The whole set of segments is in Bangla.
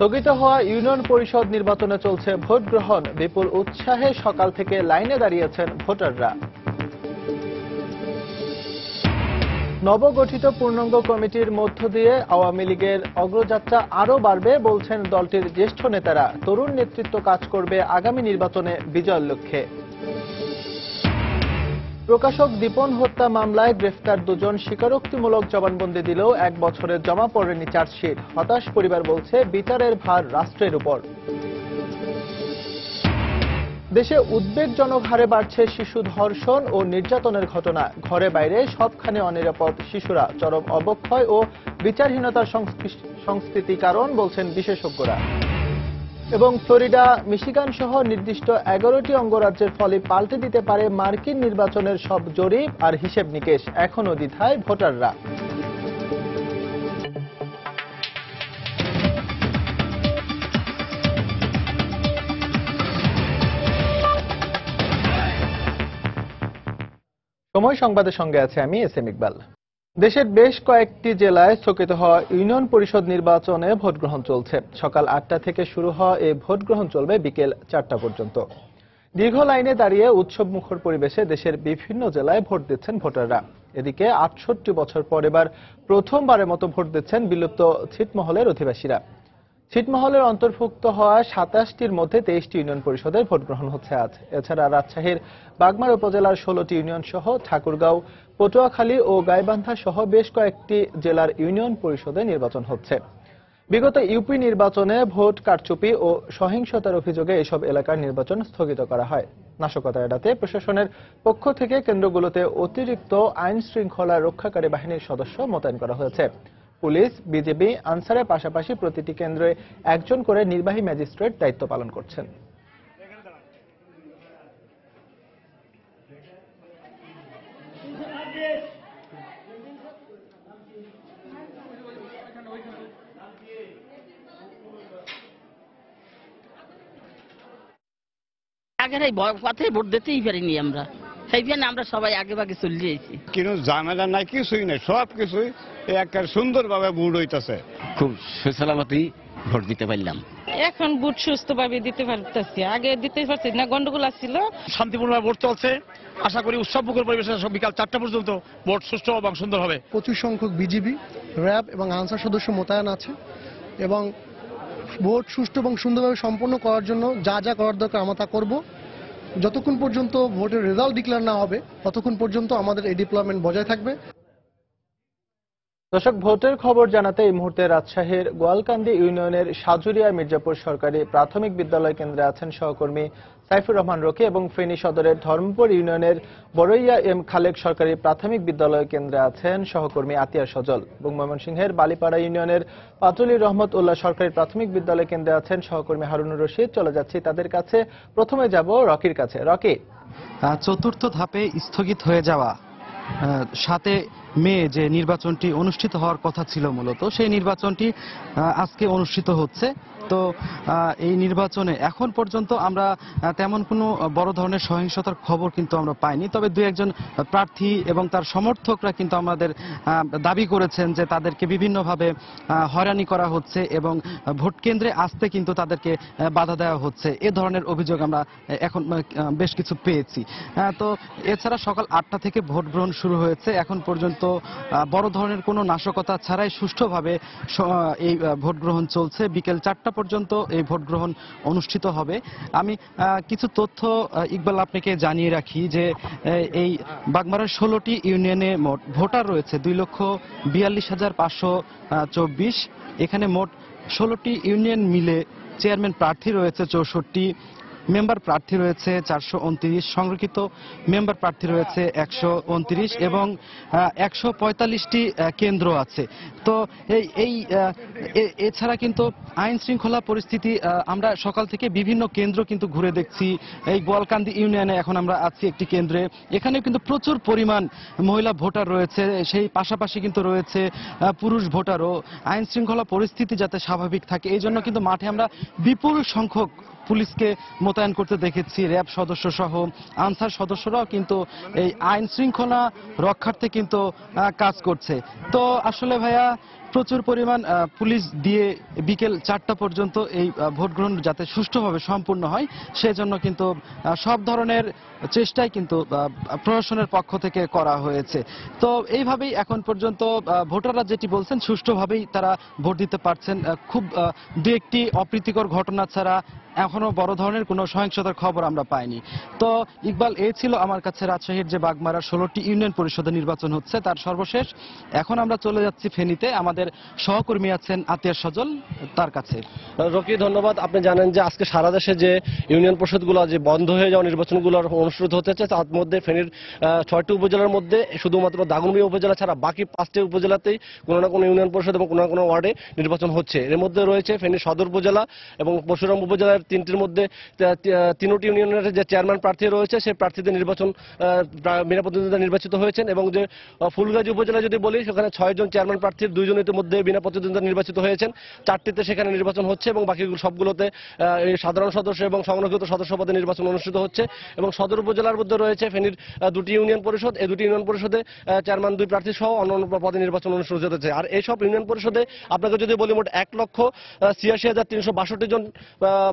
স্থগিত হওয়া ইউনিয়ন পরিষদ নির্বাচনে চলছে ভোট গ্রহণ। বিপুল উৎসাহে সকাল থেকে লাইনে দাঁড়িয়েছেন ভোটাররা। নবগঠিত পূর্ণাঙ্গ কমিটির মধ্য দিয়ে আওয়ামী লীগের অগ্রযাত্রা আরও বাড়বে বলছেন দলটির জ্যেষ্ঠ নেতারা। তরুণ নেতৃত্ব কাজ করবে আগামী নির্বাচনে বিজয়ের লক্ষ্যে। প্রকাশক দীপন হত্যা মামলায় গ্রেফতার দুজন স্বীকারোক্তিমূলক জবানবন্দি দিলেও 1 বছরের জমা পড়েনি চার্জশিট। হতাশ পরিবার বলছে বিচারের ভার রাষ্ট্রের উপর। দেশে উদ্বেগজনক হারে বাড়ছে শিশু ধর্ষণ ও নির্যাতনের ঘটনা। ঘরে বাইরে সবখানে অনিরাপদ শিশুরা। চরম অবক্ষয় ও বিচারহীনতার সংস্কৃতি কারণ বলছেন বিশেষজ্ঞরা। এবং ফ্লোরিডা, মিশিগান সহ নির্দিষ্ট 11টি অঙ্গরাজ্যের ফলে পাল্টে দিতে পারে মার্কিন নির্বাচনের সব জরিপ আর হিসেব নিকেশ। এখনও দ্বিধায় ভোটাররা। সময় সংবাদের সঙ্গে আছে আমি এসএম ইকবাল। দেশের বেশ কয়েকটি জেলায় স্থগিত হওয়া ইউনিয়ন পরিষদ নির্বাচনে ভোট গ্রহণ চলছে। সকাল 8টা থেকে শুরু হওয়া এই ভোট গ্রহণ চলবে বিকেল 4টা পর্যন্ত। দীর্ঘ লাইনে দাঁড়িয়ে উৎসবমুখর পরিবেশে দেশের বিভিন্ন জেলায় ভোট দিচ্ছেন ভোটাররা। এদিকে 68 বছর পর এবার প্রথমবারের মতো ভোট দিচ্ছেন বিলুপ্ত ছিটমহলের অধিবাসীরা। ছিটমহলের অন্তর্ভুক্ত হওয়া 27টির মধ্যে 23টি ইউনিয়ন পরিষদের ভোট গ্রহণ হচ্ছে আজ। এছাড়া রাজশাহীর বাগমারা উপজেলার 16টি ইউনিয়ন সহ ঠাকুরগাঁও, পটুয়াখালী ও গাইবান্ধা সহ বেশ কয়েকটি জেলার ইউনিয়ন পরিষদে নির্বাচন হচ্ছে। বিগত ইউপি নির্বাচনে ভোট কারচুপি ও সহিংসতার অভিযোগে এসব এলাকার নির্বাচন স্থগিত করা হয়। নাশকতা এড়াতে প্রশাসনের পক্ষ থেকে কেন্দ্রগুলোতে অতিরিক্ত আইন শৃঙ্খলা রক্ষাকারী বাহিনীর সদস্য মোতায়েন করা হয়েছে। পুলিশ, বিজিবি, আনসারের পাশাপাশি প্রতিটি কেন্দ্রে একজন করে নির্বাহী ম্যাজিস্ট্রেট দায়িত্ব পালন করছেন। আগের এই পথে ভোট দিতেই পারিনি আমরা, সেইখানে আমরা সবাই আগে ভাগে চলে যাইছি। কিন্তু ঝামেলা নাই, কিছুই নাই, সব কিছুই একটা সুন্দরভাবে ভোট হইতেছে। খুব সুসালামতি ভোট দিতে পারলাম। এখন ভোট সুস্থভাবে দিতে পারতেছি, আগে দিতে পারছি না, গন্ডগোল ছিল। শান্তিপূর্ণভাবে ভোট চলছে। আশা করি উৎসবমুখর পরিবেশে বিকাল 4টা পর্যন্ত ভোট সুষ্ঠু এবং সুন্দর হবে। প্রচুর সংখ্যক বিজিবি, র্যাব এবং আনসার সদস্য মোতায়েন আছে এবং ভোট সুষ্ঠু এবং সুন্দরভাবে সম্পন্ন করার জন্য যা যা করার দরকার আমরা তা করব। যতক্ষণ পর্যন্ত ভোটের রেজাল্ট ডিক্লেয়ার না হবে ততক্ষণ পর্যন্ত আমাদের এই ডিপ্লয়মেন্ট বজায় থাকবে। দর্শক, ভোটের খবর জানাতে এই মুহূর্তে রাজশাহীর গোয়ালকান্দি ইউনিয়নের সাজুরিয়া মির্জাপুর সরকারি প্রাথমিক বিদ্যালয় কেন্দ্রে আছেন সহকর্মী সাইফুর রহমান রকি এবং ফেনী সদরের ধর্মপুর ইউনিয়নের বড়ইয়া এম খালেক সরকারি প্রাথমিক বিদ্যালয় কেন্দ্রে আছেন সহকর্মী আতিয়া সজল এবং ময়মনসিংহের বালিপাড়া ইউনিয়নের পাতুলি রহমত উল্লাহ সরকারি প্রাথমিক বিদ্যালয় কেন্দ্রে আছেন সহকর্মী হারুনুর রশিদ। চলে যাচ্ছি তাদের কাছে। প্রথমে যাব রকির কাছে। রকি, চতুর্থ ধাপে স্থগিত হয়ে যাওয়া 7 মে যে নির্বাচনটি অনুষ্ঠিত হওয়ার কথা ছিল, মূলত সেই নির্বাচনটি আজকে অনুষ্ঠিত হচ্ছে। তো এই নির্বাচনে এখন পর্যন্ত আমরা তেমন কোনো বড় ধরনের সহিংসতার খবর কিন্তু আমরা পাইনি। তবে 2-1 প্রার্থী এবং তার সমর্থকরা কিন্তু আমাদের দাবি করেছেন যে তাদেরকে বিভিন্নভাবে হয়রানি করা হচ্ছে এবং ভোট কেন্দ্রে আসতে কিন্তু তাদেরকে বাধা দেওয়া হচ্ছে। এ ধরনের অভিযোগ আমরা এখন বেশ কিছু পেয়েছি। তো এছাড়া সকাল 8টা থেকে ভোট গ্রহণ শুরু হয়েছে। এখন পর্যন্ত বড় ধরনের কোনো নাশকতা ছাড়াই সুষ্ঠুভাবে এই ভোট গ্রহণ চলছে। বিকেল 4টা পর্যন্ত এই ভোট গ্রহণ অনুষ্ঠিত হবে। আমি কিছু তথ্য ইকবাল আপনাকে জানিয়ে রাখি যে এই বাগমারার 16টি ইউনিয়নে মোট ভোটার রয়েছে 2,42,524। এখানে মোট 16টি ইউনিয়ন মিলে চেয়ারম্যান প্রার্থী রয়েছে 64, মেম্বার প্রার্থী রয়েছে 429, সংরক্ষিত মেম্বার প্রার্থী রয়েছে 129 এবং 145টি কেন্দ্র আছে। তো এছাড়া কিন্তু আইন শৃঙ্খলা পরিস্থিতি আমরা সকাল থেকে বিভিন্ন কেন্দ্র কিন্তু ঘুরে দেখছি। এই গোয়ালকান্দি ইউনিয়নে এখন আমরা আছি একটি কেন্দ্রে, এখানে কিন্তু প্রচুর পরিমাণ মহিলা ভোটার রয়েছে, সেই পাশাপাশি কিন্তু রয়েছে পুরুষ ভোটারও। আইন শৃঙ্খলা পরিস্থিতি যাতে স্বাভাবিক থাকে এই জন্য কিন্তু মাঠে আমরা বিপুল সংখ্যক পুলিশকে মোতায়েন করতে দেখেছি। র্যাব সদস্য সহ আনসার সদস্যরাও কিন্তু এই আইন শৃঙ্খলা রক্ষার্থে কিন্তু কাজ করছে। তো আসলে ভাইয়া প্রচুর পরিমাণ পুলিশ দিয়ে বিকেল 4টা পর্যন্ত এই ভোট গ্রহণ যাতে সুষ্ঠুভাবে সম্পূর্ণ হয় সেজন্য কিন্তু সব ধরনের চেষ্টাই কিন্তু প্রশাসনের পক্ষ থেকে করা হয়েছে। তো এইভাবেই এখন পর্যন্ত ভোটাররা যেটি বলছেন সুষ্ঠুভাবেই তারা ভোট দিতে পারছেন। খুব দু একটি অপ্রীতিকর ঘটনা ছাড়া এখনো বড় ধরনের কোনো সহিংসতার খবর আমরা পাইনি। তো ইকবাল, এই ছিল আমার কাছে রাজশাহীর যে বাগমারার 16টি ইউনিয়ন পরিষদের নির্বাচন হচ্ছে তার সর্বশেষ। এখন আমরা চলে যাচ্ছি ফেনীতে, আমাদের সহকর্মী আছেন আতিয়ার সজল, তার কাছে। রকি, ধন্যবাদ। আপনি জানেন যে আজকে সারা দেশে যে ইউনিয়ন পরিষদগুলো যে বন্ধ হয়ে যাওয়া নির্বাচনগুলো অনুষ্ঠিত হতে যাচ্ছে তার মধ্যে ফেনীর 6টি উপজেলার মধ্যে শুধুমাত্র দাগনভূঞা উপজেলা ছাড়া বাকি 5টি উপজেলাতেই কোনো না কোনো ইউনিয়ন পরিষদ এবং কোনো না কোনো ওয়ার্ডে নির্বাচন হচ্ছে। এর মধ্যে রয়েছে ফেনী সদর উপজেলা এবং পরশুরাম উপজেলার 3টির মধ্যে 3টি ইউনিয়নের যে চেয়ারম্যান প্রার্থী রয়েছে সেই প্রার্থীদের নির্বাচন বিনা প্রতিদ্বন্দ্বিতা নির্বাচিত হয়েছেন। এবং যে ফুলগাজী উপজেলা যদি বলি সেখানে 6 জন চেয়ারম্যান প্রার্থীর 2 জন ইতিমধ্যে বিনা প্রতিদ্বন্দ্বিতা নির্বাচিত হয়েছেন। 4টিতে সেখানে নির্বাচন হচ্ছে এবং বাকি সবগুলোতে এই সাধারণ সদস্য এবং সংরক্ষিত সদস্য পদে নির্বাচন অনুষ্ঠিত হচ্ছে। এবং সদর উপজেলার মধ্যে রয়েছে ফেনীর 2টি ইউনিয়ন পরিষদ। এই 2টি ইউনিয়ন পরিষদে চেয়ারম্যান 2 প্রার্থী সহ অন্যান্য পদে নির্বাচন অনুষ্ঠিত হচ্ছে। আর এইসব ইউনিয়ন পরিষদে আপনাকে যদি বলি মোট 1,86,362 জন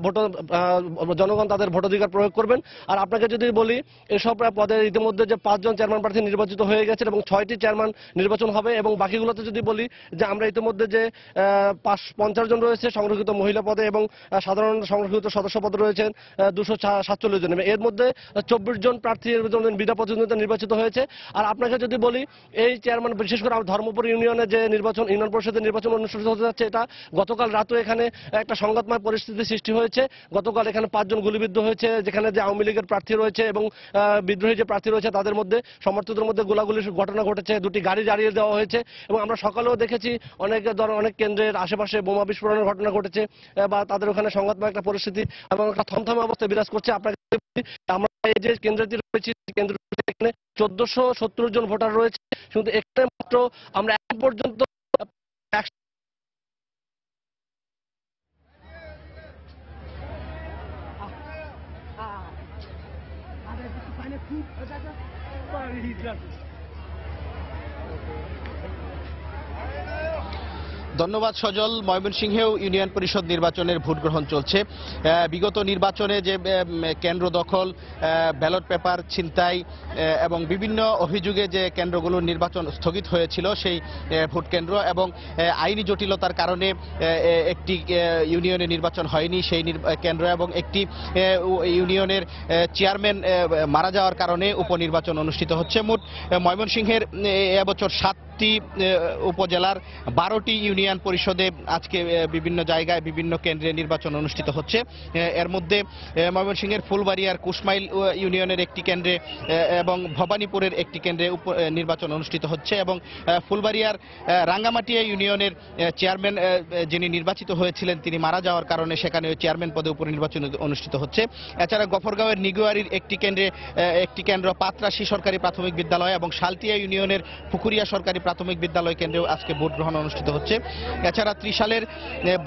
ভোটার জনগণ তাদের ভোটাধিকার প্রয়োগ করবেন। আর আপনাকে যদি বলি এসব পদে ইতিমধ্যে যে 5 জন চেয়ারম্যান প্রার্থী নির্বাচিত হয়ে গেছেন এবং 6টি চেয়ারম্যান নির্বাচন হবে। এবং বাকিগুলোতে যদি বলি যে আমরা ইতিমধ্যে যে 50 জন রয়েছে সংরক্ষিত মহিলা পদে এবং সাধারণ সংরক্ষিত সদস্য পদে রয়েছেন 247 জন। এর মধ্যে 24 জন প্রার্থী বিনা প্রতিদ্বন্দ্বিতা নির্বাচিত হয়েছে। আর আপনাকে যদি বলি এই চেয়ারম্যান বিশেষ করে ধর্মপুর ইউনিয়নে যে নির্বাচন ইউনিয়ন পরিষদের নির্বাচন অনুষ্ঠিত হতে যাচ্ছে এটা গতকাল রাতে এখানে একটা সংঘাতময় পরিস্থিতি সৃষ্টি হয়েছে। গতকাল এখানে 5 জন গুলিবিদ্ধ হয়েছে, যেখানে যে আওয়ামী লীগের প্রার্থী রয়েছে এবং বিদ্রোহী যে প্রার্থী রয়েছে তাদের মধ্যে সমর্থকদের মধ্যে গোলাগুলির ঘটনা ঘটেছে। 2টি গাড়ি জ্বালিয়ে দেওয়া হয়েছে এবং আমরা সকালেও দেখেছি অনেক কেন্দ্রের আশেপাশে বোমা বিস্ফোরণের ঘটনা ঘটেছে বা তাদের ওখানে সংঘাতময় একটা পরিস্থিতি এবং একটা থমথমে অবস্থা বিরাজ করছে। আপনাকে আমরা এই যে কেন্দ্রটি রয়েছে কেন্দ্র এখানে 1470 জন ভোটার রয়েছে, কিন্তু এখানে মাত্র আমরা এখন পর্যন্ত ধন্যবাদ সজল। ময়মনসিংহেও ইউনিয়ন পরিষদ নির্বাচনের ভোট গ্রহণ চলছে। বিগত নির্বাচনে যে কেন্দ্র দখল, ব্যালট পেপার ছিনতাই এবং বিভিন্ন অভিযোগে যে কেন্দ্রগুলোর নির্বাচন স্থগিত হয়েছিল সেই ভোট কেন্দ্র এবং আইনি জটিলতার কারণে একটি ইউনিয়নে নির্বাচন হয়নি সেই কেন্দ্র এবং একটি ইউনিয়নের চেয়ারম্যান মারা যাওয়ার কারণে উপনির্বাচন অনুষ্ঠিত হচ্ছে। মোট ময়মনসিংহের এবছর 7টি উপজেলার 12টি ইউনিয়ন পরিষদে আজকে বিভিন্ন জায়গায় বিভিন্ন কেন্দ্রে নির্বাচন অনুষ্ঠিত হচ্ছে। এর মধ্যে ময়মনসিংহের ফুলবাড়িয়ার কুশমাইল ইউনিয়নের একটি কেন্দ্রে এবং ভবানীপুরের একটি কেন্দ্রে নির্বাচন অনুষ্ঠিত হচ্ছে এবং ফুলবাড়িয়ার রাঙ্গামাটিয়া ইউনিয়নের চেয়ারম্যান যিনি নির্বাচিত হয়েছিলেন তিনি মারা যাওয়ার কারণে সেখানে চেয়ারম্যান পদে উপনির্বাচন অনুষ্ঠিত হচ্ছে। এছাড়া গফরগাঁওয়ের নিগুয়ারির একটি কেন্দ্র পাত্রাশী সরকারি প্রাথমিক বিদ্যালয় এবং শালটিয়া ইউনিয়নের পুকুরিয়া সরকারি প্রাথমিক বিদ্যালয় কেন্দ্রেও আজকে ভোট গ্রহণ অনুষ্ঠিত হচ্ছে। এছাড়া ত্রিশালের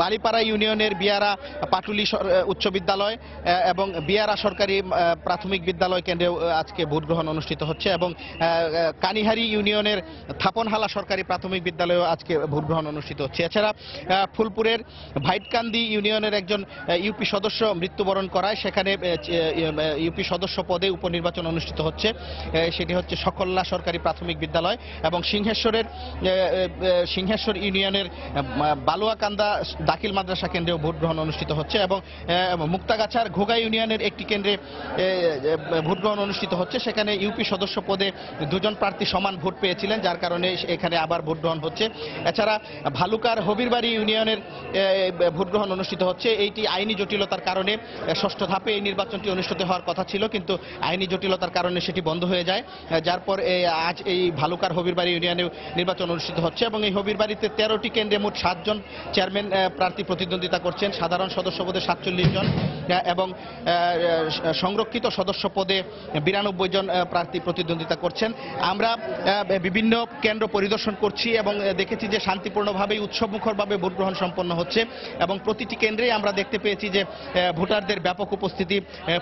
বালিপাড়া ইউনিয়নের বিয়ারা পাটুলি উচ্চ বিদ্যালয় এবং বিয়ারা সরকারি প্রাথমিক বিদ্যালয় কেন্দ্রেও আজকে ভোট গ্রহণ অনুষ্ঠিত হচ্ছে এবং কানিহারি ইউনিয়নের থাপনহালা সরকারি প্রাথমিক বিদ্যালয়েও আজকে ভোট গ্রহণ অনুষ্ঠিত হচ্ছে। এছাড়া ফুলপুরের ভাইটকান্দি ইউনিয়নের একজন ইউপি সদস্য মৃত্যুবরণ করায় সেখানে ইউপি সদস্য পদে উপনির্বাচন অনুষ্ঠিত হচ্ছে। সেটি হচ্ছে সকল্লা সরকারি প্রাথমিক বিদ্যালয় এবং সিংহেশ্বর ইউনিয়নের বালুয়াকান্দা দাখিল মাদ্রাসা কেন্দ্রেও ভোট গ্রহণ অনুষ্ঠিত হচ্ছে এবং মুক্তাগাছার ঘোগা ইউনিয়নের একটি কেন্দ্রে ভোট গ্রহণ অনুষ্ঠিত হচ্ছে। সেখানে ইউপি সদস্য পদে 2 জন প্রার্থী সমান ভোট পেয়েছিলেন, যার কারণে এখানে আবার ভোট গ্রহণ হচ্ছে। এছাড়া ভালুকার হবিরবাড়ি ইউনিয়নের ভোট গ্রহণ অনুষ্ঠিত হচ্ছে। এইটি আইনি জটিলতার কারণে 6ষ্ঠ ধাপে এই নির্বাচনটি অনুষ্ঠিত হওয়ার কথা ছিল, কিন্তু আইনি জটিলতার কারণে সেটি বন্ধ হয়ে যায়, যার পর আজ এই ভালুকার হবিরবাড়ি ইউনিয়নেও নির্বাচন অনুষ্ঠিত হচ্ছে এবং এই হবিরবাড়িতে 13টি কেন্দ্রে মোট 7 জন চেয়ারম্যান প্রার্থী প্রতিদ্বন্দ্বিতা করছেন। সাধারণ সদস্য পদে 47 জন এবং সংরক্ষিত সদস্য পদে 92 জন প্রার্থী প্রতিদ্বন্দ্বিতা করছেন। আমরা বিভিন্ন কেন্দ্র পরিদর্শন করছি এবং দেখেছি যে শান্তিপূর্ণভাবে উৎসবমুখরভাবে ভোট গ্রহণ সম্পন্ন হচ্ছে এবং প্রতিটি কেন্দ্রেই আমরা দেখতে পেয়েছি যে ভোটারদের ব্যাপক উপস্থিতি,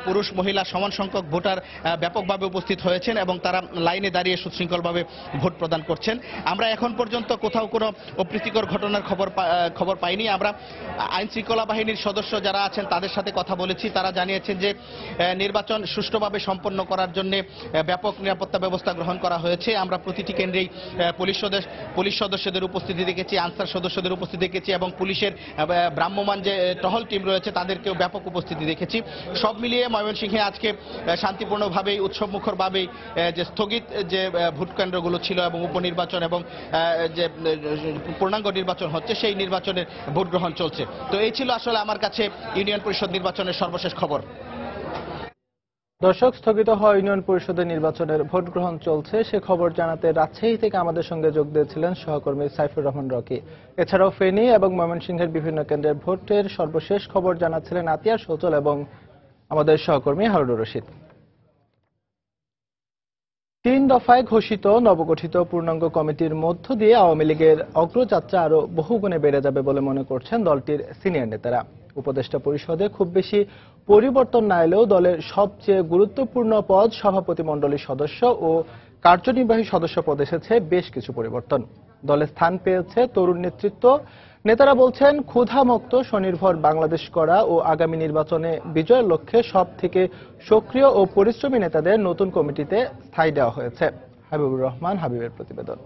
পুরুষ মহিলা সমান সংখ্যক ভোটার ব্যাপকভাবে উপস্থিত হয়েছেন এবং তারা লাইনে দাঁড়িয়ে সুশৃঙ্খলভাবে ভোট প্রদান করছেন। আমরা এখন পর্যন্ত কোথাও কোনো অপ্রীতিকর ঘটনার খবর পাইনি। আমরা আইন শৃঙ্খলা বাহিনীর সদস্য যারা আছেন তাদের সাথে কথা বলেছি, তারা জানিয়েছেন যে নির্বাচন সুষ্ঠুভাবে সম্পন্ন করার জন্য ব্যাপক নিরাপত্তা ব্যবস্থা গ্রহণ করা হয়েছে। আমরা প্রতিটি কেন্দ্রেই পুলিশ সদস্যদের উপস্থিতি দেখেছি, আনসার সদস্যদের উপস্থিতি দেখেছি এবং পুলিশের ভ্রাম্যমাণ যে টহল টিম রয়েছে তাদেরকেও ব্যাপক উপস্থিতি দেখেছি। সব মিলিয়ে ময়মনসিংহে আজকে শান্তিপূর্ণভাবেই উৎসবমুখরভাবেই যে স্থগিত যে ভোট কেন্দ্রগুলো ছিল এবং উপনির্বাচন এবং যে পূর্ণাঙ্গ নির্বাচন হচ্ছে সেই নির্বাচনের ভোট গ্রহণ চলছে। তো এই ছিল আসলে আমার কাছে ইউনিয়ন পরিষদ নির্বাচনের সর্বশেষ খবর। দর্শক, স্থগিত হওয়া ইউনিয়ন পরিষদের নির্বাচনের ভোট গ্রহণ চলছে সে খবর জানাতে রাজশাহী থেকে আমাদের সঙ্গে যোগ দিয়েছিলেন সহকর্মী সাইফুর রহমান রকি। এছাড়াও ফেনী এবং ময়মনসিংহের বিভিন্ন কেন্দ্রের ভোটের সর্বশেষ খবর জানাচ্ছিলেন আতিয়া সচল এবং আমাদের সহকর্মী হারুনুর রশিদ। 3 দফায় ঘোষিত নবগঠিত পূর্ণাঙ্গ কমিটির মধ্য দিয়ে আওয়ামী লীগের অগ্রযাত্রা আরো বহুগুণে বেড়ে যাবে বলে মনে করছেন দলটির সিনিয়র নেতারা। উপদেষ্টা পরিষদে খুব বেশি পরিবর্তন না এলেও দলের সবচেয়ে গুরুত্বপূর্ণ পদ সভাপতিমণ্ডলীর সদস্য ও কার্যনির্বাহী সদস্য পদে এসেছে বেশ কিছু পরিবর্তন। দলে স্থান পেয়েছে তরুণ নেতৃত্ব। নেতারা বলছেন, ক্ষুধামুক্ত স্বনির্ভর বাংলাদেশ করা ও আগামী নির্বাচনে বিজয়ের লক্ষ্যে সব থেকে সক্রিয় ও পরিশ্রমী নেতাদের নতুন কমিটিতে স্থায়ী দেওয়া হয়েছে। হাবিবুর রহমান হাবিবের প্রতিবেদন।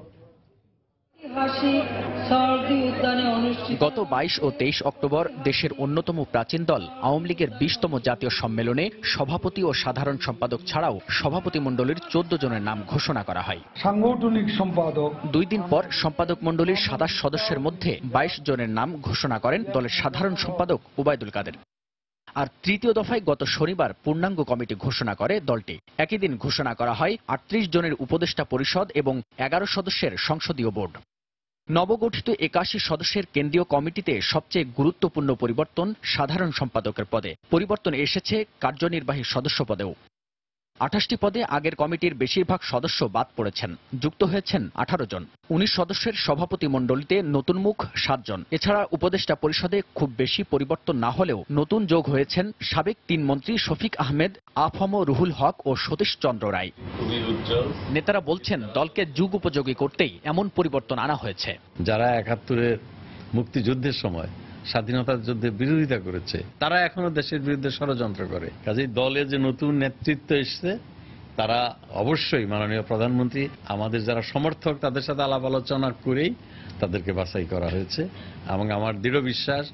গত 22 ও 23 অক্টোবর দেশের অন্যতম প্রাচীন দল আওয়ামী লীগের 20তম জাতীয় সম্মেলনে সভাপতি ও সাধারণ সম্পাদক ছাড়াও সভাপতিমণ্ডলীর 14 জনের নাম ঘোষণা করা হয়। সাংগঠনিক সম্পাদক 2 দিন পর সম্পাদক মণ্ডলীর 27 সদস্যের মধ্যে 22 জনের নাম ঘোষণা করেন দলের সাধারণ সম্পাদক ওবায়দুল কাদের। আর তৃতীয় দফায় গত শনিবার পূর্ণাঙ্গ কমিটি ঘোষণা করে দলটি। একই দিন ঘোষণা করা হয় 38 জনের উপদেষ্টা পরিষদ এবং 11 সদস্যের সংসদীয় বোর্ড। নবগঠিত 81 সদস্যের কেন্দ্রীয় কমিটিতে সবচেয়ে গুরুত্বপূর্ণ পরিবর্তন সাধারণ সম্পাদকের পদে। পরিবর্তন এসেছে কার্যনির্বাহী সদস্য পদেও। 28টি পদে আগের কমিটির বেশিরভাগ সদস্য বাদ পড়েছেন, যুক্ত হয়েছেন 18 জন। 19 সদস্যের সভাপতি মণ্ডলীতে নতুন মুখ 7 জন। এছাড়া উপদেষ্টা পরিষদে খুব বেশি পরিবর্তন না হলেও নতুন যোগ হয়েছেন সাবেক 3 মন্ত্রী শফিক আহমেদ, আফম রুহুল হক ও সতীশ চন্দ্র রায়। নেতারা বলছেন, দলকে যুগ উপযোগী করতেই এমন পরিবর্তন আনা হয়েছে। যারা 71-এর মুক্তিযুদ্ধের সময় স্বাধীনতার যুদ্ধে বিরোধিতা করেছে তারা এখনো দেশের বিরুদ্ধে ষড়যন্ত্র করে। কাজেই দলে যে নতুন নেতৃত্ব এসছে তারা অবশ্যই মাননীয় প্রধানমন্ত্রী আমাদের যারা সমর্থক তাদের সাথে আলাপ আলোচনা করেই তাদেরকে বাছাই করা হয়েছে এবং আমার দৃঢ় বিশ্বাস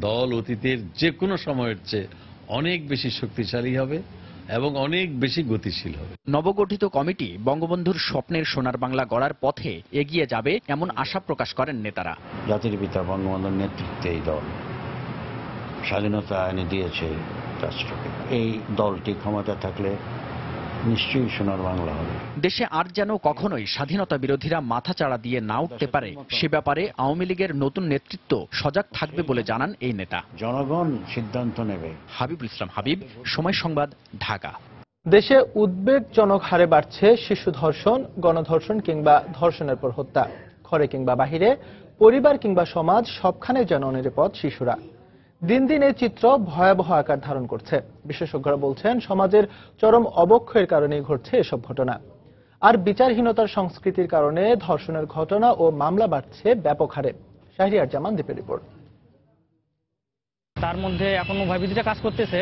দল অতীতের যে কোনো সময়ের চেয়ে অনেক বেশি শক্তিশালী হবে এবং অনেক বেশি গতিশীল হবে। নবগঠিত কমিটি বঙ্গবন্ধুর স্বপ্নের সোনার বাংলা গড়ার পথে এগিয়ে যাবে এমন আশা প্রকাশ করেন নেতারা। জাতির পিতা বঙ্গবন্ধুর নেতৃত্বে এই দল স্বাধীনতা এনে দিয়েছে রাষ্ট্রকে। এই দলটি ক্ষমতা থাকলে নিশ্চয়ই সোনার বাংলা হবে। দেশে আর যেন কখনোই স্বাধীনতা বিরোধীরা মাথাচাড়া দিয়ে না উঠতে পারে সে ব্যাপারে আওয়ামী লীগের নতুন নেতৃত্ব সজাগ থাকবে বলে জানান এই নেতা। জনগণ সিদ্ধান্ত নেবে। হাবিবুল ইসলাম হাবিব, সময় সংবাদ, ঢাকা। দেশে উদ্বেগজনক হারে বাড়ছে শিশু ধর্ষণ, গণধর্ষণ কিংবা ধর্ষণের পর হত্যা। ঘরে কিংবা বাহিরে, পরিবার কিংবা সমাজ, সবখানে যেন নিরাপদ শিশুরা। দিন দিন এই চিত্র ভয়াবহ আকার ধারণ করছে। বিশেষজ্ঞরা বলছেন, সমাজের চরম অবক্ষয়ের কারণেই ঘটছে এসব ঘটনা। আর বিচারহীনতার সংস্কৃতির কারণে ধর্ষণের ঘটনা ও মামলা বাড়ছে ব্যাপক হারে। শাহরিয়ার জামান দ্বীপের রিপোর্ট। তার মধ্যে এখনো ভয়ভীতিটা কাজ করতেছে,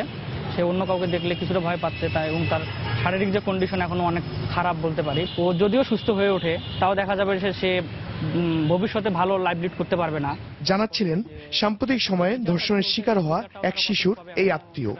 সে অন্য কাউকে দেখলে কিছুটা ভয় পাচ্ছে, তাই এবং তার শারীরিক যে কন্ডিশন এখনো অনেক খারাপ বলতে পারি। ও যদিও সুস্থ হয়ে ওঠে তাও দেখা যাবে সে ভবিষ্যতে ভালো লাইফ লিড করতে পারবে না। জানাচ্ছিলেন সাম্প্রতিক সময়ে ধর্ষণের শিকার হওয়া এক শিশুর এই আত্মীয়।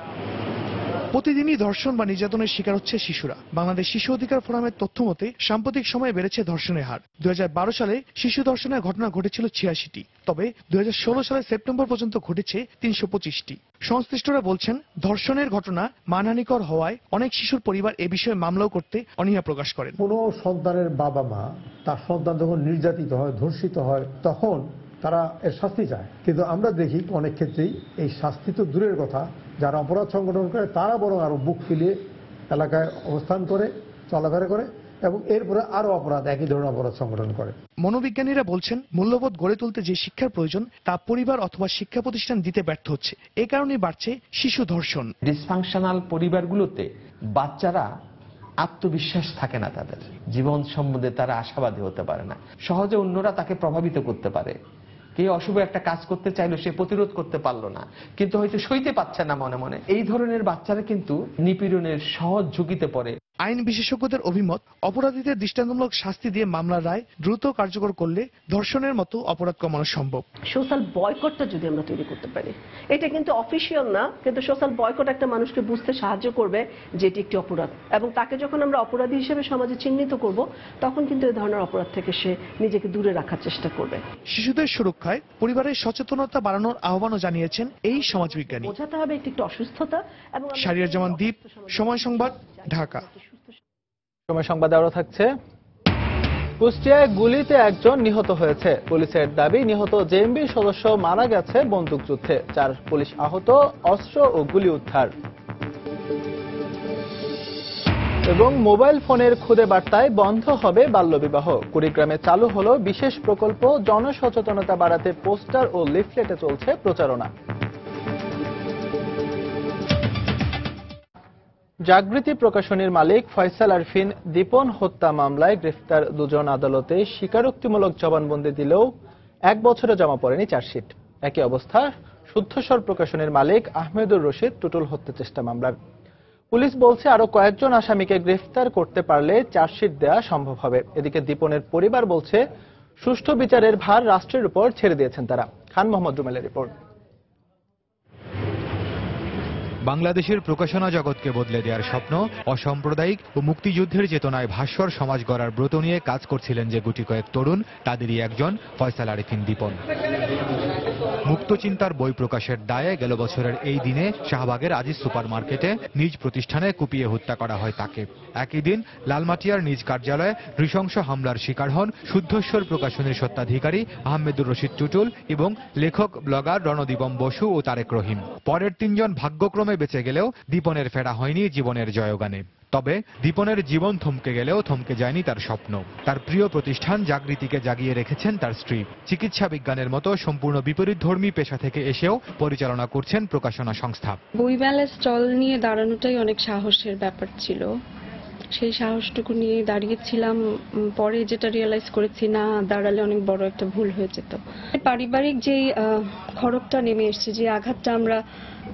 প্রতিদিনই ধর্ষণ বা নির্যাতনের শিকার হচ্ছে শিশুরা। বাংলাদেশ শিশু অধিকার ফোরামের তথ্য মতে সাম্প্রতিক সময়ে বেড়েছে ধর্ষণের হার। 2012 সালে শিশু ধর্ষণের ঘটনা ঘটেছিল 86টি, তবে 2016 সালের সেপ্টেম্বর পর্যন্ত ঘটেছে 325টি। সংশ্লিষ্টরা বলছেন, ধর্ষণের ঘটনা মানহানিকর হওয়ায় অনেক শিশুর পরিবার এ বিষয়ে মামলাও করতে অনীহা প্রকাশ করেন। কোনো সন্তানের বাবা মা তার সন্তান যখন নির্যাতিত হয়, ধর্ষিত হয়, তখন তারা এর শাস্তি চায়। কিন্তু আমরা দেখি অনেক ক্ষেত্রেই এই শাস্তি তো দূরের কথা, যারা অপরাধ সংগঠন করে তারা বরং আরো বুক ফিলিয়ে এলাকায় অবস্থান করে, চলাফেরা করে এবং এরপরে আরো অপরাধ, একই ধরনের অপরাধ সংগঠন করে। মনোবিজ্ঞানীরা বলছেন, মূল্যবোধ গড়ে তুলতে যে শিক্ষার প্রয়োজন তা পরিবার অথবা শিক্ষা প্রতিষ্ঠান দিতে ব্যর্থ হচ্ছে। এ কারণেই বাড়ছে শিশু ধর্ষণ। ডিসফাংশনাল পরিবারগুলোতে বাচ্চারা আত্মবিশ্বাস থাকে না তাদের, জীবন সম্বন্ধে তারা আশাবাদী হতে পারে না, সহজে অন্যরা তাকে প্রভাবিত করতে পারে। কে অশুভ একটা কাজ করতে চাইলো, সে প্রতিরোধ করতে পারলো না, কিন্তু হয়তো সইতে পারছে না মনে মনে। এই ধরনের বাচ্চারা কিন্তু নিপীড়নের সহজ ঝুঁকিতে পড়ে। আইন বিশেষজ্ঞদের অভিমত, অপরাধীদের দৃষ্টান্তমূলক শাস্তি দিয়ে মামলার রায় দ্রুত কার্যকর করলে ধর্ষণের মতো অপরাধ কমানো সম্ভব। সোশ্যাল বয়কটটা যদি আমরা তৈরি করতে পারি, এটা কিন্তু অফিসিয়াল না, কিন্তু সোশ্যাল বয়কট একটা মানুষকে বুঝতে সাহায্য করবে যে এটি একটি অপরাধ, এবং তাকে যখন আমরা অপরাধী হিসেবে সমাজে চিহ্নিত করব, তখন কিন্তু এই ধরনের অপরাধ থেকে সে নিজেকে দূরে রাখার চেষ্টা করবে। শিশুদের সুরক্ষায় পরিবারের সচেতনতা বাড়ানোর আহ্বানও জানিয়েছেন এই সমাজবিজ্ঞানী। বোঝাতে হবে একটি অসুস্থতা। এবং শাহরিয়ার জামান দ্বীপ, সময় সংবাদ, ঢাকা। সময় সংবাদে আরো থাকছে, কুষ্টিয়ায় গুলিতে একজন নিহত হয়েছে। পুলিশের দাবি নিহত জেএমবি সদস্য মারা গেছে বন্দুকযুদ্ধে। 4 পুলিশ আহত, অস্ত্র ও গুলি উদ্ধার। এবং মোবাইল ফোনের খুদে বার্তায় বন্ধ হবে বাল্যবিবাহ। কুড়িগ্রামে চালু হলো বিশেষ প্রকল্প, জনসচেতনতা বাড়াতে পোস্টার ও লিফলেটে চলছে প্রচারণা। জাগৃতি প্রকাশনীর মালিক ফয়সাল আরফিন দীপন হত্যা মামলায় গ্রেফতার 2 জন আদালতে স্বীকারোক্তিমূলক জবানবন্দি দিলেও 1 বছরে জমা পড়েনি চার্জশিট। একই অবস্থা শুদ্ধস্বর প্রকাশনীর মালিক আহমেদুর রশিদ টুটুল হত্যা চেষ্টা মামলার। পুলিশ বলছে আরো কয়েকজন আসামিকে গ্রেফতার করতে পারলে চার্জশিট দেওয়া সম্ভব হবে। এদিকে দীপনের পরিবার বলছে সুষ্ঠু বিচারের ভার রাষ্ট্রের উপর ছেড়ে দিয়েছেন তারা। খান মোহাম্মদ রুমেলের রিপোর্ট। বাংলাদেশের প্রকাশনা জগৎকে বদলে দেওয়ার স্বপ্ন, অসাম্প্রদায়িক ও মুক্তিযুদ্ধের চেতনায় ভাস্বর সমাজ গড়ার ব্রত নিয়ে কাজ করছিলেন যে গুটি কয়েক তরুণ, তাদেরই একজন ফয়সাল আরফিন দীপন। মুক্তচিন্তার বই প্রকাশের দায়ে গেল বছরের এই দিনে শাহবাগের আজিজ সুপার মার্কেটে নিজ প্রতিষ্ঠানে কুপিয়ে হত্যা করা হয় তাকে। একই দিন লালমাটিয়ার নিজ কার্যালয়ে নৃশংস হামলার শিকার হন শুদ্ধস্বর প্রকাশনীর স্বত্বাধিকারী আহমেদুর রশিদ টুটুল এবং লেখক ব্লগার রণদীপম বসু ও তারেক রহিম। পরের 3 জন ভাগ্যক্রমে বেঁচে গেলেও দীপনের ফেরা হয়নি জীবনের জয়গানে। তবে দীপনের জীবন থমকে গেলেও থমকে যায়নি তার স্বপ্ন। তার প্রিয় প্রতিষ্ঠান জাগৃতিকে জাগিয়ে রেখেছেন তার স্ত্রী। চিকিৎসা বিজ্ঞানের মতো সম্পূর্ণ বিপরীতধর্মী পেশা থেকে এসেও পরিচালনা করছেন প্রকাশনা সংস্থা। বইমেলার স্টল নিয়ে দাঁড়ানোটাই অনেক সাহসের ব্যাপার ছিল, সেই সাহসটুকু নিয়ে দাঁড়িয়েছিলাম। পরে যেটা রিয়েলাইজ করেছি, না দাঁড়ালে অনেক বড় একটা ভুল হয়ে যেত। পারিবারিক যেই খড়গটা নেমে এসছে, যে আঘাতটা আমরা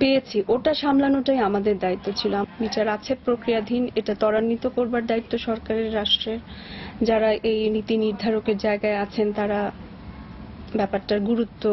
পেয়েছি, ওটা সামলানোটাই আমাদের দায়িত্ব ছিল। বিচার আছে প্রক্রিয়াধীন, এটা ত্বরান্বিত করবার দায়িত্ব সরকারের, রাষ্ট্রের। যারা এই নীতি নির্ধারকের জায়গায় আছেন তারা ব্যাপারটার গুরুত্ব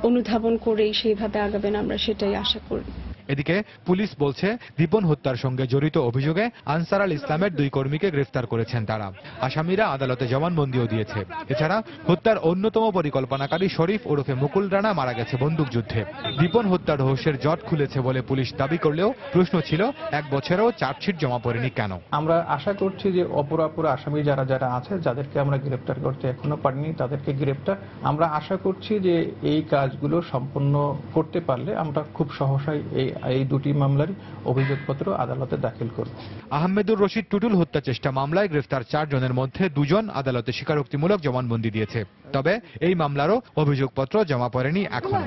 অনুধাবন করেই সেইভাবে আগাবেন, আমরা সেটাই আশা করি। এদিকে পুলিশ বলছে দীপন হত্যার সঙ্গে জড়িত অভিযোগে আনসার আল ইসলামের 2 কর্মীকে গ্রেফতার করেছেন তারা। আসামিরা আদালতে জবানবন্দিও দিয়েছে। এছাড়া হত্যার অন্যতম পরিকল্পনাকারী শরীফ ওরফে মুকুল রানা মারা গেছে বন্দুকযুদ্ধে। দীপন হত্যার রহস্যের জট খুলেছে বলে পুলিশ দাবি করলেও প্রশ্ন ছিল 1 বছরেও চার্জশিট জমা পড়েনি কেন। আমরা আশা করছি যে অপরাপর আসামি যারা আছে, যাদেরকে আমরা গ্রেফতার করতে এখনো পারিনি, তাদেরকে গ্রেফতার আমরা আশা করছি যে এই কাজগুলো সম্পন্ন করতে পারলে আমরা খুব সহসাই এই 2টি মামলার অভিযোগপত্র আদালতে দাখিল করব। আহমেদুর রশিদ টুটুল হত্যা চেষ্টা মামলায় গ্রেফতার 4 জনের মধ্যে 2 জন আদালতে স্বীকারোক্তিমূলক জবানবন্দি দিয়েছে। তবে এই মামলারও অভিযোগপত্র জমা পড়েনি এখনো।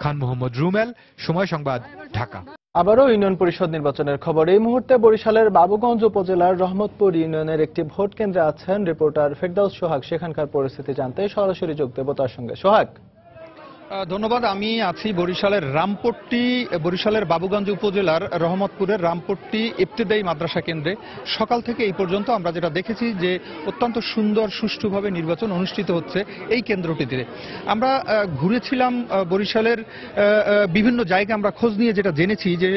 খান মোহাম্মদ রুমেল, সময় সংবাদ, ঢাকা। আবারও ইউনিয়ন পরিষদ নির্বাচনের খবর। এই মুহূর্তে বরিশালের বাবুগঞ্জ উপজেলার রহমতপুর ইউনিয়নের একটি ভোট কেন্দ্রে আছেন রিপোর্টার ফেরদাউস সোহাগ। সেখানকার পরিস্থিতি জানতে সরাসরি যোগ দেব তার সঙ্গে। সোহাগ, ধন্যবাদ। আমি আছি বরিশালের বাবুগঞ্জ উপজেলার রহমতপুরের রামপট্টি ইবতেদায়ী মাদ্রাসা কেন্দ্রে। সকাল থেকে এই পর্যন্ত আমরা যেটা দেখেছি যে অত্যন্ত সুন্দর সুষ্ঠুভাবে নির্বাচন অনুষ্ঠিত হচ্ছে এই কেন্দ্রটিতে। আমরা ঘুরেছিলাম বরিশালের বিভিন্ন জায়গায়, আমরা খোঁজ নিয়ে যেটা জেনেছি যে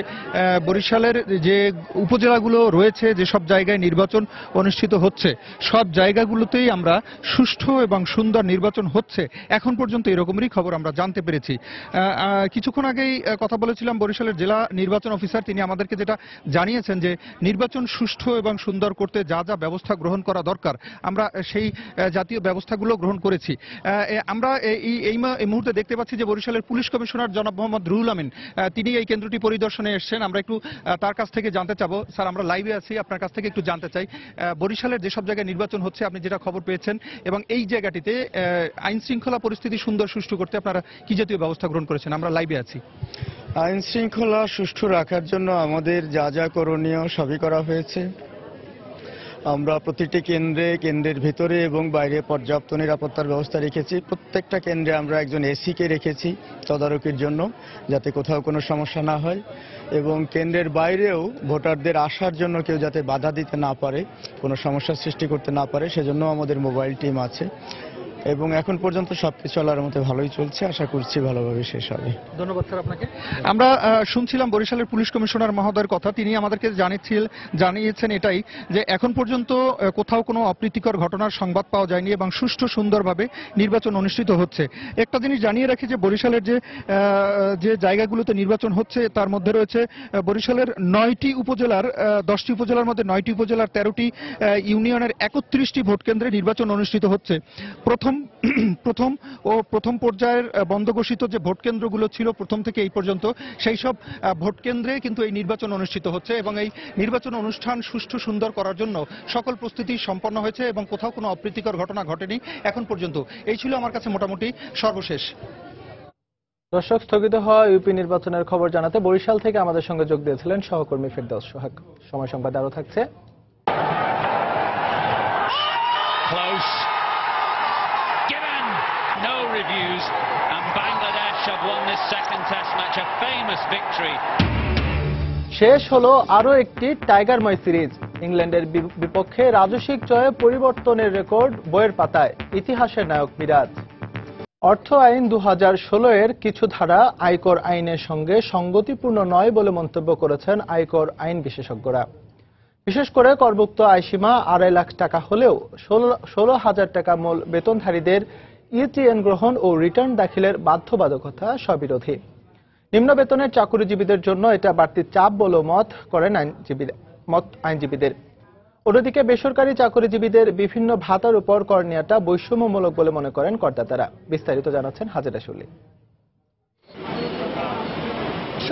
বরিশালের যে উপজেলাগুলো রয়েছে, যে সব জায়গায় নির্বাচন অনুষ্ঠিত হচ্ছে, সব জায়গাগুলোতেই আমরা সুষ্ঠু এবং সুন্দর নির্বাচন হচ্ছে। এখন পর্যন্ত এরকমই খবর আমরা জানতে পেরেছি। কিছুক্ষণ আগেই কথা বলেছিলাম বরিশালের জেলা নির্বাচন অফিসার, তিনি আমাদেরকে যেটা জানিয়েছেন যে নির্বাচন সুষ্ঠু এবং সুন্দর করতে যা যা ব্যবস্থা গ্রহণ করা দরকার আমরা সেই জাতীয় ব্যবস্থাগুলো গ্রহণ করেছি। আমরা এই মুহূর্তে দেখতে পাচ্ছি যে বরিশালের পুলিশ কমিশনার জনাব মোহাম্মদ রুহুল আমিন তিনি এই কেন্দ্রটি পরিদর্শনে এসেছেন। আমরা একটু তার কাছ থেকে জানতে চাবো। স্যার, আমরা লাইভে আছি, আপনার কাছ থেকে একটু জানতে চাই বরিশালের যেসব জায়গায় নির্বাচন হচ্ছে আপনি যেটা খবর পেয়েছেন, এবং এই জায়গাটিতে আইন শৃঙ্খলা পরিস্থিতি সুন্দর সুষ্ঠু করতে আপনারা কি জাতীয় ব্যবস্থা গ্রহণ করেছেন? আমরা লাইভে আছি। আইন শৃঙ্খলা সুষ্ঠু রাখার জন্য আমাদের যা যা করণীয় সবই করা হয়েছে। আমরা প্রতিটি কেন্দ্রের ভিতরে এবং বাইরে পর্যাপ্ত নিরাপত্তার ব্যবস্থা রেখেছি। প্রত্যেকটা কেন্দ্রে আমরা একজন এসিকে রেখেছি তদারকির জন্য, যাতে কোথাও কোনো সমস্যা না হয়, এবং কেন্দ্রের বাইরেও ভোটারদের আসার জন্য কেউ যাতে বাধা দিতে না পারে, কোনো সমস্যার সৃষ্টি করতে না পারে, সেজন্য আমাদের মোবাইল টিম আছে। এবং এখন পর্যন্ত সবকিছু আল্লাহর মতে ভালোই চলছে, আশা করছি ভালোভাবে শেষ হবে। ধন্যবাদ স্যার আপনাকে। আমরা শুনছিলাম বরিশালের পুলিশ কমিশনার মহোদয়ের কথা। তিনি আমাদেরকে জানিয়েছেন এটাই যে এখন পর্যন্ত কোথাও কোনো অপ্রীতিকর ঘটনার সংবাদ পাওয়া যায়নি এবং সুষ্ঠু সুন্দরভাবে নির্বাচন অনুষ্ঠিত হচ্ছে। একটা জিনিস জানিয়ে রাখি যে বরিশালের যে জায়গাগুলোতে নির্বাচন হচ্ছে তার মধ্যে রয়েছে বরিশালের 9টি উপজেলার 10টি উপজেলার মধ্যে 9টি উপজেলার 13টি ইউনিয়নের 31টি ভোট কেন্দ্রে নির্বাচন অনুষ্ঠিত হচ্ছে। প্রথম পর্যায়ের বন্ধ ঘোষিত যে ভোট কেন্দ্রগুলো ছিল প্রথম থেকে এই পর্যন্ত, সেই সব ভোট কেন্দ্রে কিন্তু এই নির্বাচন অনুষ্ঠিত হচ্ছে এবং এই নির্বাচন অনুষ্ঠান সুষ্ঠু সুন্দর করার জন্য সকল প্রস্তুতি সম্পন্ন হয়েছে এবং কোথাও কোনো অপ্রীতিকর ঘটনা ঘটেনি এখন পর্যন্ত। এই ছিল আমার কাছে মোটামুটি সর্বশেষ। দর্শক, স্থগিত হওয়া ইউপি নির্বাচনের খবর জানাতে বরিশাল থেকে আমাদের সঙ্গে যোগ দিয়েছিলেন সহকর্মী ফেরদৌস সোহাগ। সময় সংবাদ আরও থাকছে। No reviews, and Bangladesh have won this second test match, a famous victory. শেষ হলো আরও একটি টাইগারময় সিরিজ। ইংল্যান্ডের বিপক্ষে রাজস্বিক জয়ে পরিবর্তনের রেকর্ড বইয়ের পাতায়, ইতিহাসের নায়ক মিরাজ। অর্থ আইন 2016 এর কিছু ধারা আয়কর আইনের সঙ্গে সঙ্গতিপূর্ণ নয় বলে মন্তব্য করেছেন আয়কর আইন বিশেষজ্ঞরা। বিশেষ করে করমুক্ত আয়সীমা 2.5 লাখ টাকা হলেও 16,000 টাকা মূল বেতনধারীদের ইটিএন গ্রহণ ও রিটার্ন দাখিলের বাধ্যবাধকতা স্ববিরোধী। নিম্ন বেতনের চাকুরিজীবীদের জন্য এটা বাড়তি চাপ বলে মত করেন আইনজীবীদের। অন্যদিকে বেসরকারি চাকুরিজীবীদের বিভিন্ন ভাতার উপর কর নেওয়াটা বৈষম্যমূলক বলে মনে করেন করদাতারা। বিস্তারিত জানাচ্ছেন হাজেরা শুলি।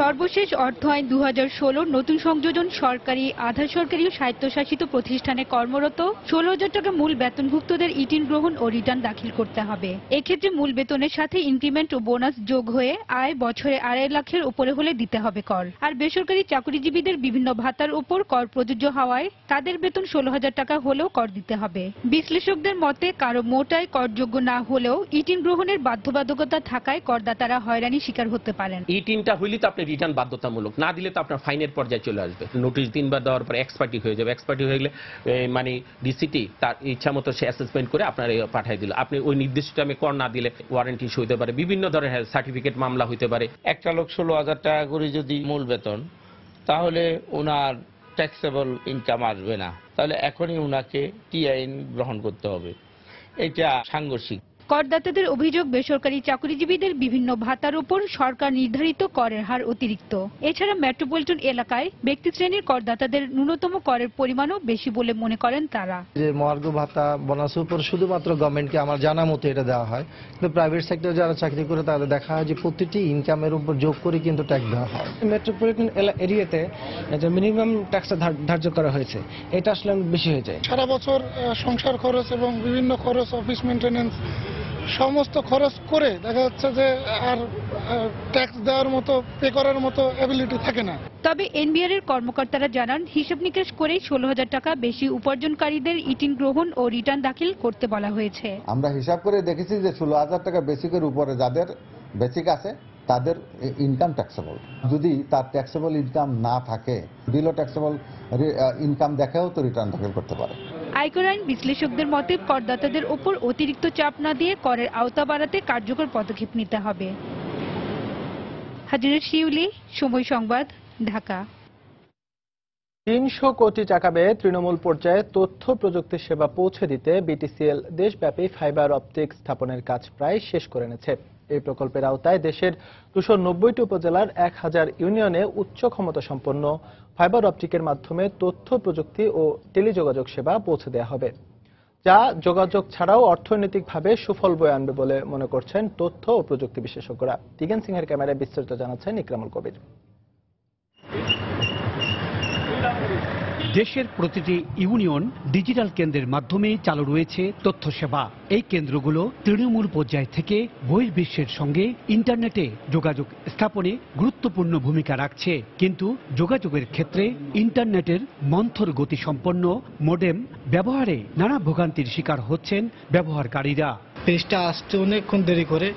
সর্বশেষ অর্থ আইন 2016 নতুন সংযোজন সরকারি, আধা সরকারি ও স্বায়ত্তশাসিত প্রতিষ্ঠানে কর্মরত 16,000 টাকা মূল বেতনভুক্তদের ইটিন গ্রহণ ও রিটার্ন দাখিল করতে হবে। এক্ষেত্রে মূল বেতনের সাথে ইনক্রিমেন্ট ও বোনাস যোগ হয়ে আয় বছরে 2.5 লাখের উপরে হলে দিতে হবে কর। আর বেসরকারি চাকুরিজীবীদের বিভিন্ন ভাতার উপর কর প্রযোজ্য হওয়ায় তাদের বেতন 16,000 টাকা হলেও কর দিতে হবে। বিশ্লেষকদের মতে কারো মোটায় করযোগ্য না হলেও ইটিন গ্রহণের বাধ্যবাধকতা থাকায় করদাতারা হয়রানির শিকার হতে পারেন। ইটিনটা হইলে তো আপনি রিটার্ন বাধ্যতামূলক, না দিলে তো আপনার ফাইনের পর্যায়ে চলে আসবে। নোটিশ 3 বার দেওয়ার পর এক্সপার্টি হয়ে যাবে। এক্সপার্টি হয়ে গেলে মানে ডিসিটি তার ইচ্ছা মতো সে অ্যাসেসমেন্ট করে আপনার পাঠিয়ে দিল। আপনি ওই নির্দিষ্ট টাইমে কর না দিলে ওয়ারেন্টি ইস্যু হতে পারে, বিভিন্ন ধরনের সার্টিফিকেট মামলা হতে পারে। একটা লোক 16,000 টাকা করে যদি মূল বেতন, তাহলে ওনার ট্যাক্সেবল ইনকাম আসবে না, তাহলে এখনই ওনাকে টিআইএন গ্রহণ করতে হবে। এটা সাংঘর্ষিক। করদাতাদের অভিযোগ, বেসরকারি চাকুরিজীবীদের বিভিন্ন ভাতার উপর সরকার নির্ধারিত করের হার অতিরিক্ত। এছাড়া মেট্রোপলিটন এলাকায় ব্যক্তি শ্রেণীর করদাতাদের ন্যূনতম করের পরিমাণও বেশি বলে মনে করেন তারা। যে মহার্ঘ ভাতা বোনাসের উপর শুধুমাত্র গভর্নমেন্টকে আমার জানা মতো এটা দেওয়া হয়, কিন্তু প্রাইভেট সেক্টরে যারা চাকরি করে তাদের দেখা হয় যে প্রতিটি ইনকামের উপর যোগ করে কিন্তু ট্যাক্স দেওয়া হয়। মেট্রোপলিটন এরিয়াতে যে মিনিমাম ট্যাক্স ধার্য করা হয়েছে, এটা আসলে বেশি হয়ে যায়। সারা বছর সংসার খরচ এবং বিভিন্ন খরচ, অফিস মেইনটেনেন্স, সমস্ত খরচ করে দেখা যাচ্ছে যে আর ট্যাক্স দেওয়ার মতো, পে করার মতো অ্যাবিলিটি থাকে না। তবে এনবিআর এর কর্মকর্তারা জানান, হিসাব নিকাশ করে 16,000 টাকা বেশি উপার্জনকারীদের ইটিন গ্রহণ ও রিটার্ন দাখিল করতে বলা হয়েছে। আমরা হিসাব করে দেখেছি যে 16,000 টাকা বেসিকের উপরে যাদের বেসিক আছে তাদের ইনকাম ট্যাক্সেবল। যদি তার ট্যাক্সেবল ইনকাম না থাকে, বিলো ট্যাক্সেবল ইনকাম দেখেও তো রিটার্ন দাখিল করতে পারে। আয়কর আইন বিশ্লেষকদের মতে করদাতাদের উপর অতিরিক্ত চাপ না দিয়ে করের আওতা বাড়াতে কার্যকর পদক্ষেপ নিতে হবে। হাজিরা শিউলি, সময় সংবাদ, ঢাকা। 300 কোটি টাকা ব্যয়ে তৃণমূল পর্যায়ে তথ্য প্রযুক্তি সেবা পৌঁছে দিতে বিটিসিএল দেশব্যাপী ফাইবার অপটিক স্থাপনের কাজ প্রায় শেষ করে নিয়েছে। এই প্রকল্পের আওতায় দেশের 290টি উপজেলার 1000 ইউনিয়নে উচ্চ ক্ষমতা সম্পন্ন ফাইবার অপটিকের মাধ্যমে তথ্য প্রযুক্তি ও টেলিযোগাযোগ সেবা পৌঁছে দেওয়া হবে, যা যোগাযোগ ছাড়াও অর্থনৈতিকভাবে সুফল বয়ে আনবে বলে মনে করছেন তথ্য ও প্রযুক্তি বিশেষজ্ঞরা। টিগেন সিংহের ক্যামেরায় বিস্তারিত জানাচ্ছেন ইকরামুল কবির। দেশের প্রতিটি ইউনিয়ন ডিজিটাল কেন্দ্রের মাধ্যমে চালু রয়েছে তথ্য সেবা। এই কেন্দ্রগুলো তৃণমূল পর্যায় থেকে বহির্বিশ্বের সঙ্গে ইন্টারনেটে যোগাযোগ স্থাপনে গুরুত্বপূর্ণ ভূমিকা রাখছে। কিন্তু যোগাযোগের ক্ষেত্রে ইন্টারনেটের মন্থর গতিসম্পন্ন মোডেম ব্যবহারে নানা ভোগান্তির শিকার হচ্ছেন ব্যবহারকারীরা। পেজটা আসতে অনেকক্ষণ দেরি করে,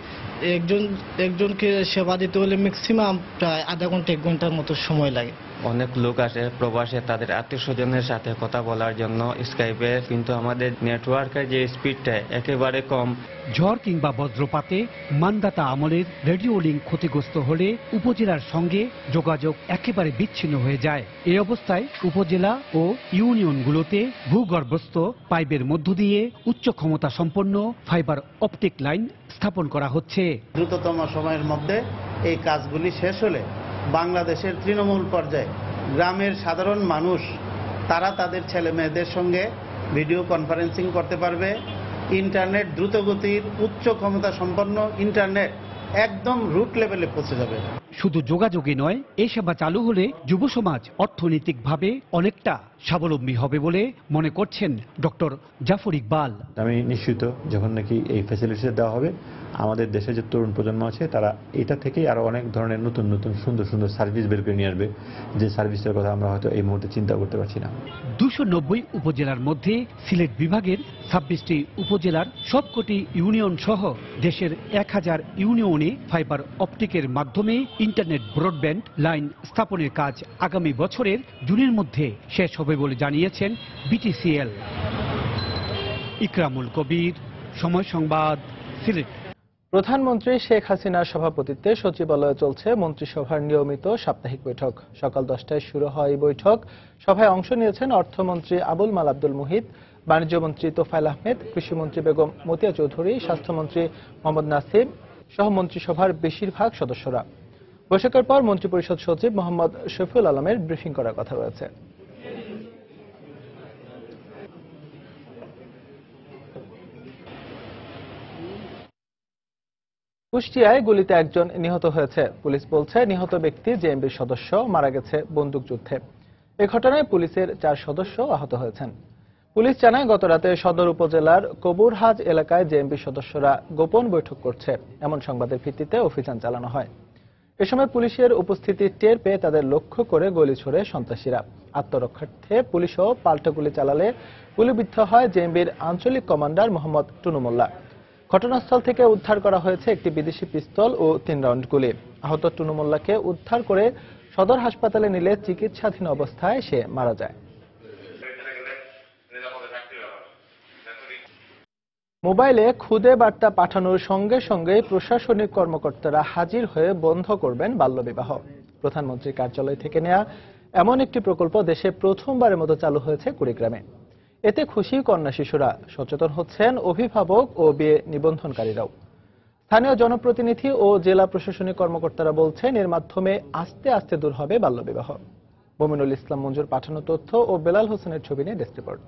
একজনকে সেবা দিতে হলে ম্যাক্সিমাম প্রায় আধা ঘন্টা 1 ঘন্টার মতো সময় লাগে। অনেক লোক আসে প্রবাসে তাদের আত্মীয় স্বজনের সাথে কথা বলার জন্য স্কাইপে, কিন্তু আমাদের নেটওয়ার্কের যে স্পিডটা একেবারে কম। ঝড় কিংবা বজ্রপাতে মানদাতা আমলের রেডিও লিঙ্ক ক্ষতিগ্রস্ত হলে উপজেলার সঙ্গে যোগাযোগ একেবারে বিচ্ছিন্ন হয়ে যায়। এই অবস্থায় উপজেলা ও ইউনিয়নগুলোতে ভূগর্ভস্থ পাইপের মধ্য দিয়ে উচ্চ ক্ষমতা সম্পন্ন ফাইবার অপটিক লাইন স্থাপন করা হচ্ছে। দ্রুততম সময়ের মধ্যে এই কাজগুলি শেষ হলে বাংলাদেশের তৃণমূল পর্যায়ে গ্রামের সাধারণ মানুষ তারা তাদের ছেলে মেয়েদের সঙ্গে ভিডিও কনফারেন্সিং করতে পারবে। ইন্টারনেট দ্রুতগতির উচ্চ ক্ষমতা সম্পন্ন ইন্টারনেট একদম রুট লেভেলে পৌঁছে যাবে। শুধু যোগাযোগই নয়, এই সেবা চালু হলে যুব সমাজ অর্থনৈতিকভাবে অনেকটা স্বাবলম্বী হবে বলে মনে করছেন ডক্টর জাফর ইকবাল। আমি নিশ্চিত যখন নাকি এই ফ্যাসিলিটি দেওয়া হবে, আমাদের দেশে যে তরুণ প্রজন্ম আছে তারা এটা থেকেই আরো অনেক ধরনের নতুন নতুন সুন্দর সুন্দর সার্ভিস বের করে নিয়ে আসবে, যে সার্ভিসের কথা আমরা হয়তো এই মুহূর্তে চিন্তা করতে পারছি না। 290 উপজেলার মধ্যে সিলেট বিভাগের 26টি উপজেলার সবকটি ইউনিয়ন সহ দেশের 1000 ইউনিয়নে ফাইবার অপটিকের মাধ্যমে ইন্টারনেট ব্রডব্যান্ড লাইন স্থাপনের কাজ আগামী বছরের জুনের মধ্যে শেষ হবে বলে জানিয়েছেন বিটিসিএল। ইকরামুল কবির, সময় সংবাদ, সিলেট। প্রধানমন্ত্রী শেখ হাসিনার সভাপতিত্বে সচিবালয়ে চলছে মন্ত্রিসভার নিয়মিত সাপ্তাহিক বৈঠক। সকাল 10টায় শুরু হয় এই বৈঠক। সভায় অংশ নিয়েছেন অর্থমন্ত্রী আবুল মাল আব্দুল মুহিত, বাণিজ্যমন্ত্রী তোফায়েল আহমেদ, কৃষিমন্ত্রী বেগম মতিয়া চৌধুরী, স্বাস্থ্যমন্ত্রী মোহাম্মদ নাসিম সহ মন্ত্রিসভার বেশিরভাগ সদস্যরা। বৈঠকের পর মন্ত্রিপরিষদ সচিব মোহাম্মদ শফিউল আলমের ব্রিফিং করার কথা রয়েছে। কুষ্টিয়ায় গুলিতে একজন নিহত হয়েছে। পুলিশ বলছে নিহত ব্যক্তি জেএমবির সদস্য, মারা গেছে বন্দুকযুদ্ধে। এ ঘটনায় পুলিশের 4 সদস্য আহত হয়েছেন। পুলিশ জানায় গতরাতে সদর উপজেলার কবুরহাজ এলাকায় জেএমবির সদস্যরা গোপন বৈঠক করছে এমন সংবাদের ভিত্তিতে অভিযান চালানো হয়। এ সময় পুলিশের উপস্থিতি টের পেয়ে তাদের লক্ষ্য করে গুলি ছোড়ে সন্ত্রাসীরা। আত্মরক্ষার্থে পুলিশও পাল্টা গুলি চালালে গুলিবিদ্ধ হয় জেএমবির আঞ্চলিক কমান্ডার মোহাম্মদ টুনু মোল্লা। ঘটনাস্থল থেকে উদ্ধার করা হয়েছে একটি বিদেশি পিস্তল ও 3 রাউন্ড গুলি। আহত টুনু মোল্লাকে উদ্ধার করে সদর হাসপাতালে নিলে চিকিৎসাধীন অবস্থায় সে মারা যায়। মোবাইলে খুদে বার্তা পাঠানোর সঙ্গে সঙ্গে প্রশাসনিক কর্মকর্তারা হাজির হয়ে বন্ধ করবেন বাল্যবিবাহ। প্রধানমন্ত্রীর কার্যালয় থেকে নেওয়া এমন একটি প্রকল্প দেশে প্রথমবারের মতো চালু হয়েছে কুড়িগ্রামে। এতে খুশি কন্যা শিশুরা, সচেতন হচ্ছেন অভিভাবক ও বিয়ে নিবন্ধনকারীরাও। স্থানীয় জনপ্রতিনিধি ও জেলা প্রশাসনিক কর্মকর্তারা বলছেন এর মাধ্যমে আস্তে আস্তে দূর হবে বাল্যবিবাহ। মোমিনুল ইসলাম মঞ্জুর পাঠানো তথ্য ও বেলাল হোসেনের ছবি নিয়ে ডেস্ক রিপোর্ট।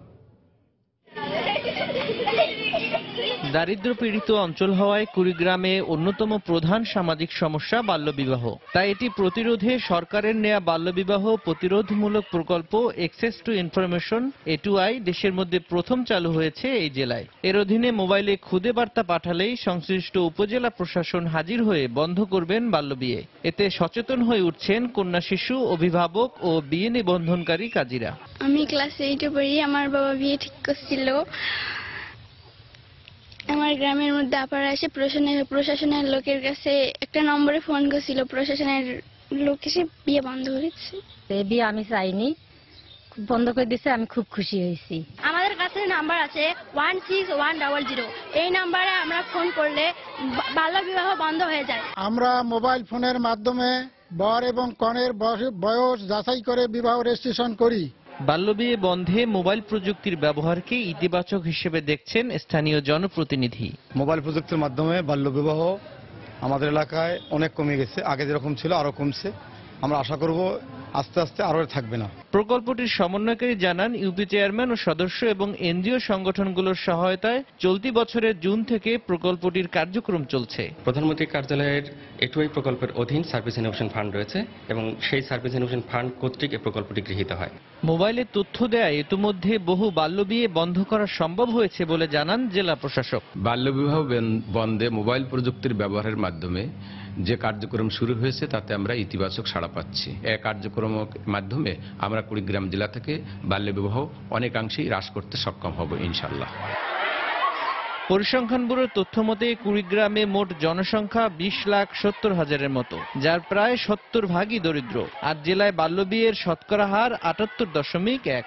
দারিদ্র পীড়িত অঞ্চল হওয়ায় কুড়িগ্রামে অন্যতম প্রধান সামাজিক সমস্যা বাল্যবিবাহ। তাই এটি প্রতিরোধে সরকারের নেয়া বাল্যবিবাহ প্রতিরোধমূলক প্রকল্প অ্যাক্সেস টু ইনফরমেশন A2I দেশের মধ্যে প্রথম চালু হয়েছে এই জেলায়। এর অধীনে মোবাইলে খুদে বার্তা পাঠালেই সংশ্লিষ্ট উপজেলা প্রশাসন হাজির হয়ে বন্ধ করবেন বাল্যবিয়ে। এতে সচেতন হয়ে উঠছেন কন্যা শিশু, অভিভাবক ও বিয়ে নিবন্ধনকারী কাজীরা। আমি ক্লাস 8-এ পড়ি। আমার বাবা বিয়ে ঠিক করছিল। আমার গ্রামের মধ্যে আপারা এসে প্রশাসনের লোকের কাছে একটা নম্বরে ফোন করছিল, প্রশাসনের লোক এসে বিয়ে বন্ধ করেছে। বিয়ে আমি চাইনি, বন্ধ করে দিয়েছে, আমি খুব খুশি হয়েছি। আমাদের কাছে নাম্বার আছে 16100, এই নাম্বারে আমরা ফোন করলে বাল্যবিবাহ বন্ধ হয়ে যায়। আমরা মোবাইল ফোনের মাধ্যমে বর এবং কনের বয়স যাচাই করে বিবাহ রেজিস্ট্রেশন করি। বাল্যবিয়ে বন্ধে মোবাইল প্রযুক্তির ব্যবহারকে ইতিবাচক হিসেবে দেখছেন স্থানীয় জনপ্রতিনিধি। মোবাইল প্রযুক্তির মাধ্যমে বাল্যবিবাহ আমাদের এলাকায় অনেক কমে গেছে, আগে যেরকম ছিল আরো কমছে। আমরা আশা করব আস্তে আস্তে আরও থাকবে না। প্রকল্পটির সমন্বয়কারী জানান, ইউপি চেয়ারম্যান ও সদস্য এবং এনজিও সংগঠনগুলোর সহায়তায় চলতি বছরের জুন থেকে প্রকল্পটির কার্যক্রম চলছে। প্রধানমন্ত্রী কার্যালয়ের এটুআই প্রকল্পের অধীন সার্ভিস ইনোভেশন ফান্ড রয়েছে এবং সেই সার্ভিস ইনোভেশন ফান্ড কর্তৃক এই প্রকল্পটি গৃহীত হয়। মোবাইলে তথ্য দেয় ইতিমধ্যে বহু বাল্যবিয়ে বন্ধ করা সম্ভব হয়েছে বলে জানান জেলা প্রশাসক। বাল্যবিবাহ বন্ধে মোবাইল প্রযুক্তির ব্যবহারের মাধ্যমে যে কার্যক্রম শুরু হয়েছে তাতে আমরা ইতিবাচক সাড়া পাচ্ছি। এই কার্যক্রমের মাধ্যমে আমরা কুড়িগ্রাম জেলা থেকে বাল্যবিবাহ অনেকাংশেই হ্রাস করতে সক্ষম হব ইনশাআল্লাহ। পরিসংখ্যান ব্যুরোর তথ্য মতে কুড়িগ্রামে মোট জনসংখ্যা 20,70,000-এর মতো, যার প্রায় 70% দরিদ্র। আর জেলায় বাল্যবিয়ের শতকরা হার 78.1।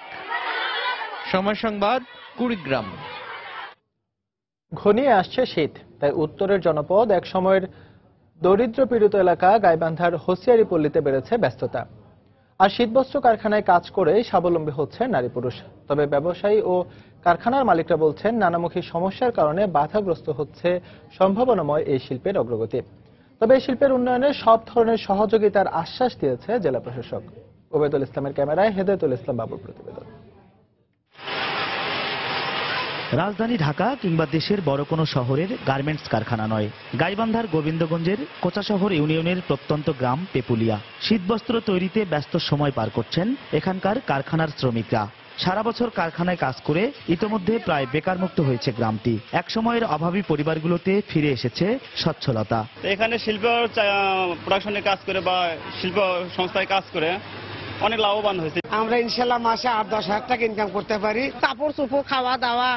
সময় সংবাদ, কুড়িগ্রাম। ঘনিয়ে আসছে শীত, তাই উত্তরের জনপদ এক সময়ের দরিদ্র পীড়িত এলাকা গাইবান্ধার হোসিয়ারি পল্লীতে বেড়েছে ব্যস্ততা। আর শীতবস্ত্র কারখানায় কাজ করে স্বাবলম্বী হচ্ছে নারী পুরুষ। তবে ব্যবসায়ী ও কারখানার মালিকরা বলছেন, নানামুখী সমস্যার কারণে বাধাগ্রস্ত হচ্ছে সম্ভাবনাময় এই শিল্পের অগ্রগতি। তবে এই শিল্পের উন্নয়নে সব ধরনের সহযোগিতার আশ্বাস দিয়েছে জেলা প্রশাসক। ওবেদুল ইসলামের ক্যামেরায় হেদায়েতুল ইসলাম বাবুর প্রতিবেদন। রাজধানী ঢাকা কিংবা দেশের বড় কোনো শহরের গার্মেন্টস কারখানা নয়, গাইবান্ধার গোবিন্দগঞ্জের কোচাশহর ইউনিয়নের প্রত্যন্ত গ্রাম পেপুলিয়া। শীতবস্ত্র তৈরিতে ব্যস্ত সময় পার করছেন এখানকার কারখানার শ্রমিকরা। সারা বছর কারখানায় কাজ করে ইতোমধ্যে প্রায় বেকারমুক্ত হয়েছে গ্রামটি। এক সময়ের অভাবী পরিবারগুলোতে ফিরে এসেছে সচ্ছলতা। এখানে শিল্প প্রোডাকশনে কাজ করে বা শিল্প সংস্থায় কাজ করে অনেক লাভবান হয়েছে। আমরা ইনশাল্লাহ মাসে 8-10 হাজার টাকা ইনকাম করতে পারি। কাপড় চোপড়, খাওয়া দাওয়া,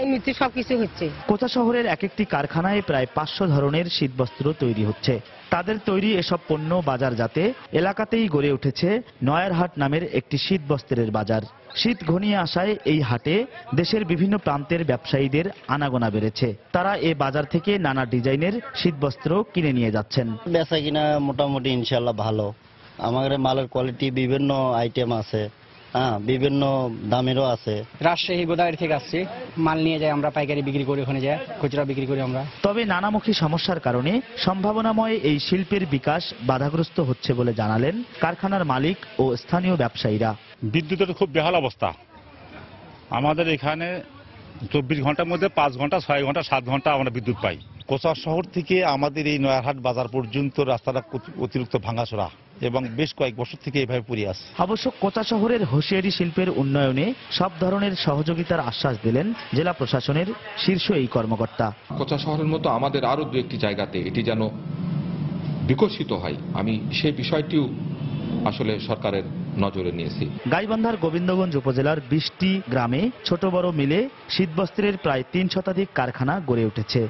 এমনিতে সবকিছু হচ্ছে। কোচা শহরের এক একটি কারখানায় প্রায় 500 ধরনের শীতবস্ত্র তৈরি হচ্ছে। তাদের তৈরি এসব পণ্য বাজারজাতে এলাকাতেই গড়ে উঠেছে নয়ারহাট নামের একটি শীতবস্ত্রের বাজার। শীত ঘনিয়ে আসায় এই হাটে দেশের বিভিন্ন প্রান্তের ব্যবসায়ীদের আনাগোনা বেড়েছে। তারা এ বাজার থেকে নানা ডিজাইনের শীতবস্ত্র কিনে নিয়ে যাচ্ছেন। বেচা কিনা মোটামুটি ইনশাল্লাহ ভালো। আমাদের মালের কোয়ালিটি বিভিন্ন আইটেম আছে, বিভিন্ন দামেরও আছে। রাজশাহী গোদাগাড়ি থেকে আসছে, মাল নিয়ে যায়, আমরা পাইকারি বিক্রি করি, ওখানে যায় খুচরা বিক্রি করি আমরা। তবে নানামুখী সমস্যার কারণে সম্ভাবনাময় এই শিল্পের বিকাশ বাধাগ্রস্ত হচ্ছে বলে জানালেন কারখানার মালিক ও স্থানীয় ব্যবসায়ীরা। বিদ্যুতের খুব বেহাল অবস্থা। আমাদের এখানে 24 ঘন্টার মধ্যে 5 ঘন্টা, 6 ঘন্টা, 7 ঘন্টা আমরা বিদ্যুৎ পাই। কোচা শহর থেকে আমাদের এই নয়ারহাট বাজার পর্যন্ত রাস্তাটা অতিরিক্ত ভাঙাচোরা এবং বেশ কয়েক বছর থেকে এভাবে পড়ে আছে। অবশ্য কোচা শহরের হোসিয়ারি শিল্পের উন্নয়নে সব ধরনের সহযোগিতার আশ্বাস দিলেন জেলা প্রশাসনের শীর্ষ এই কর্মকর্তা। কোচা শহরের মতো আমাদের আরো 2-1টি জায়গাতে এটি যেন বিকশিত হয়, আমি সেই বিষয়টিও আসলে সরকারের নজরে নিয়েছি। গাইবান্ধার গোবিন্দগঞ্জ উপজেলার 20টি গ্রামে ছোট বড় মিলে শীতবস্ত্রের প্রায় 3 শতাধিক কারখানা গড়ে উঠেছে।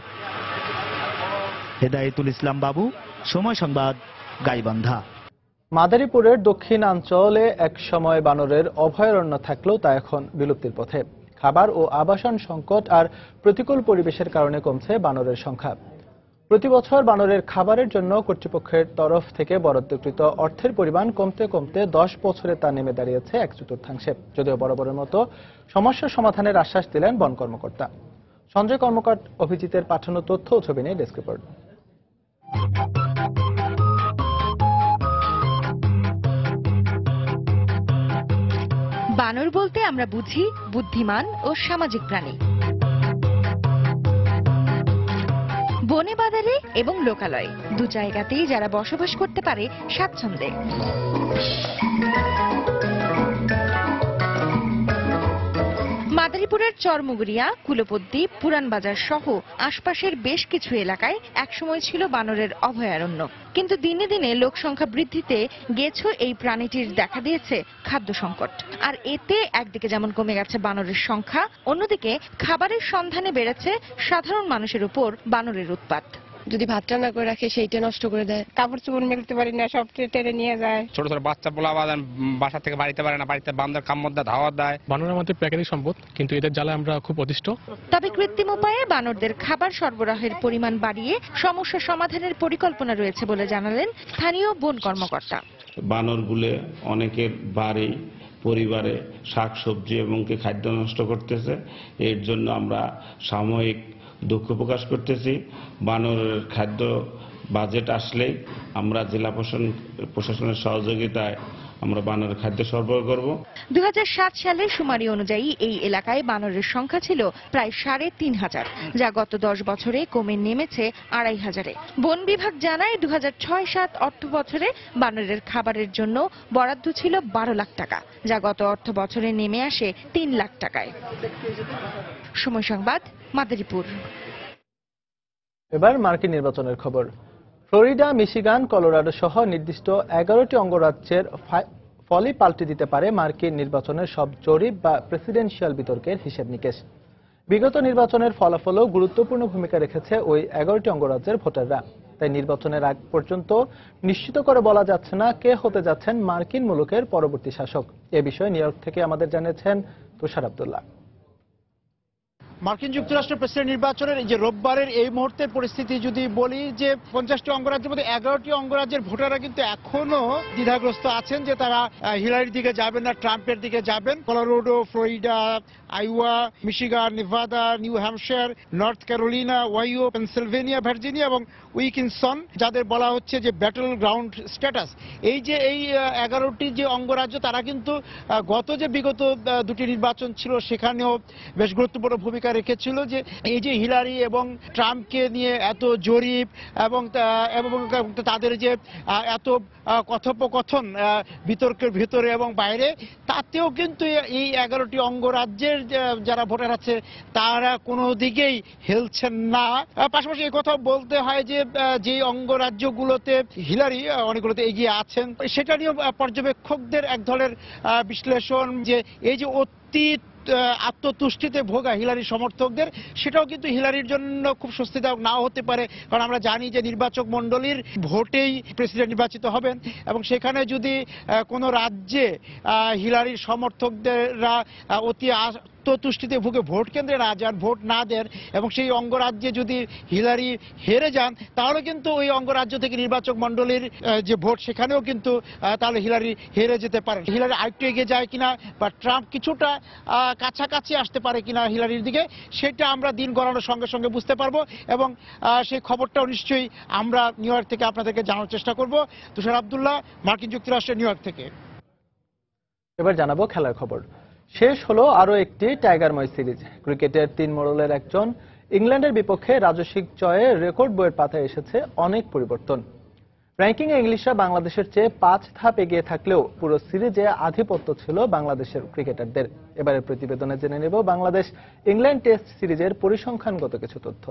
হেদায়েতুল ইসলাম বাবু, সময় সংবাদ, গাইবান্ধা। মাদারীপুরের দক্ষিণাঞ্চলে এক সময় বানরের অভয়ারণ্য থাকলেও তা এখন বিলুপ্তির পথে। খাবার ও আবাসন সংকট আর প্রতিকূল পরিবেশের কারণে কমছে বানরের সংখ্যা। প্রতি বছর বানরের খাবারের জন্য কর্তৃপক্ষের তরফ থেকে বরাদ্দকৃত অর্থের পরিমাণ কমতে কমতে 10 বছরে তা নেমে দাঁড়িয়েছে 1/4। যদিও বরাবরের মতো সমস্যার সমাধানের আশ্বাস দিলেন বন কর্মকর্তা। সঞ্জয় কর্মকার অভিজিতের পাঠানো তথ্য ও ছবি নিয়ে ডেস্ক রিপোর্ট। বানর বলতে আমরা বুঝি বুদ্ধিমান ও সামাজিক প্রাণী। বনে বাদারে এবং লোকালয়ে 2 জায়গাতেই যারা বসবাস করতে পারে স্বাচ্ছন্দ্যে। মাদারীপুরের চরমুগরিয়া, কুলপদ্দি, পুরানবাজার সহ আশপাশের বেশ কিছু এলাকায় একসময় ছিল বানরের অভয়ারণ্য। কিন্তু দিনে দিনে লোকসংখ্যা বৃদ্ধিতে গেছো এই প্রাণীটির দেখা দিয়েছে খাদ্য সংকট। আর এতে একদিকে যেমন কমে গেছে বানরের সংখ্যা, অন্যদিকে খাবারের সন্ধানে বেড়েছে সাধারণ মানুষের উপর বানরের উৎপাত। যদি ভাত রান্না করে রাখে সেইটা নষ্ট করে দেয়, কাপড় চোপড় মেলতে পারি না, সব টেনে নিয়ে যায়। ছোট ছোট বাচ্চা পোলা বাসা থেকে বাড়িতে পারে না, বাড়িতে বান্দার কামড় ধাওয়া দেয়। বানর আমাদের প্রাকৃতিক সম্পদ, কিন্তু এদের জ্বালায় আমরা খুব অতিষ্ঠ। তবে কৃত্রিম উপায়ে বানরদের খাবার সরবরাহের পরিমাণ বাড়িয়ে সমস্যা সমাধানের পরিকল্পনা রয়েছে বলে জানালেন স্থানীয় বন কর্মকর্তা। বানরগুলো অনেকের বাড়ি পরিবারে শাকসবজি এবং খাদ্য নষ্ট করতেছে। এর জন্য আমরা সাময়িক দুঃখ প্রকাশ করতেছি। বানরের খাদ্য বাজেট আসলেই আমরা জেলা প্রশাসনের সহযোগিতায় আমরা বানরের খাদ্য সরবরাহ করব। 2007 সালের শুমারি অনুযায়ী এই এলাকায় বানরের সংখ্যা ছিল প্রায় 3500, যা গত 10 বছরে কমে নেমেছে 2500-এ। বন বিভাগ জানায় 2006-07 অর্থ বছরে বানরের খাবারের জন্য বরাদ্দ ছিল 12 লাখ টাকা, যা গত অর্থ বছরে নেমে আসে 3 লাখ টাকায়। সময় সংবাদ, মাদারীপুর। এবার মার্কিন নির্বাচনের খবর। ফ্লোরিডা, মিশিগান, কলোরাডো সহ নির্দিষ্ট 11টি অঙ্গরাজ্যের ফলই পাল্টে দিতে পারে মার্কিন নির্বাচনের সব জরিপ বা প্রেসিডেন্সিয়াল বিতর্কের হিসেব নিকেশ। বিগত নির্বাচনের ফলাফলও গুরুত্বপূর্ণ ভূমিকা রেখেছে ওই 11টি অঙ্গরাজ্যের ভোটাররা। তাই নির্বাচনের আগ পর্যন্ত নিশ্চিত করে বলা যাচ্ছে না কে হতে যাচ্ছেন মার্কিন মুলুকের পরবর্তী শাসক। এ বিষয়ে নিউ ইয়র্ক থেকে আমাদের জানিয়েছেন তুষার আব্দুল্লাহ। মার্কিন যুক্তরাষ্ট্রের প্রেসিডেন্ট নির্বাচনের এই যে রোববারের এই মুহূর্তের পরিস্থিতি যদি বলি, যে 50টি অঙ্গরাজ্যের মধ্যে 11টি অঙ্গরাজ্যের ভোটাররা কিন্তু এখনো দ্বিধাগ্রস্ত আছেন যে তারা হিলারির দিকে যাবেন না ট্রাম্পের দিকে যাবেন। Colorado, Florida, Iowa, Michigan, Nevada, New Hampshire, North Carolina, Ohio, Pennsylvania, Virginia এবং উইসকনসিন, যাদের বলা হচ্ছে যে ব্যাটল গ্রাউন্ড স্ট্যাটাস। এই যে এই 11টি যে অঙ্গরাজ্য, তারা কিন্তু গত যে বিগত দুটি নির্বাচন ছিল সেখানেও বেশ গুরুত্বপূর্ণ ভূমিকা রেখেছিল। যে এই যে হিলারি এবং ট্রাম্পকে নিয়ে এত জরিপ এবং তাদের যে এত কথোপকথন বিতর্কের ভিতরে এবং বাইরে, তাতেও কিন্তু এই 11টি অঙ্গরাজ্যের যারা ভোটার আছে তারা কোনো দিকেই হেলছেন না। পাশাপাশি এই কথা বলতে হয় যে যে অঙ্গরাজ্যগুলোতে হিলারি অনেকগুলোতে এগিয়ে আছেন, সেটা নিয়ে পর্যবেক্ষকদের এক ধরনের বিশ্লেষণ যে এই যে অতীত আত্মতুষ্টিতে ভোগা হিলারির সমর্থকদের, সেটাও কিন্তু হিলারির জন্য খুব স্বস্তিদায়ক নাও হতে পারে। কারণ আমরা জানি যে নির্বাচক মণ্ডলীর ভোটেই প্রেসিডেন্ট নির্বাচিত হবেন এবং সেখানে যদি কোনো রাজ্যে হিলারির সমর্থকদেররা অতি আত্মতুষ্টিতে ভুগে ভোট কেন্দ্রে না যান, ভোট না দেন এবং সেই অঙ্গরাজ্যে যদি হিলারি হেরে যান, তাহলে কিন্তু ওই অঙ্গরাজ্য থেকে নির্বাচক মণ্ডলীর যে ভোট সেখানেও কিন্তু তাহলে হিলারি হেরে যেতে পারে। হিলারি আরেকটু এগিয়ে যায় কিনা বা ট্রাম্প কিছুটা কাছাকাছি আসতে পারে কিনা হিলারির দিকে, সেটা আমরা দিন গড়ানোর সঙ্গে সঙ্গে বুঝতে পারবো এবং সেই খবরটাও নিশ্চয়ই আমরা নিউ ইয়র্ক থেকে আপনাদেরকে জানার চেষ্টা করব। তুষার আব্দুল্লাহ, মার্কিন যুক্তরাষ্ট্রের নিউ ইয়র্ক থেকে। এবার জানাবো খেলার খবর। শেষ হলো আরও একটি টাইগারময় সিরিজ। ক্রিকেটের 3 মোড়লের একজন ইংল্যান্ডের বিপক্ষে রাজস্বিক জয়ে রেকর্ড বইয়ের পাতায় এসেছে অনেক পরিবর্তন। র্যাঙ্কিংয়ে ইংলিশরা বাংলাদেশের চেয়ে 5 ধাপ এগিয়ে থাকলেও পুরো সিরিজে আধিপত্য ছিল বাংলাদেশের ক্রিকেটারদের। এবারের প্রতিবেদনে জেনে নেব বাংলাদেশ ইংল্যান্ড টেস্ট সিরিজের পরিসংখ্যানগত কিছু তথ্য।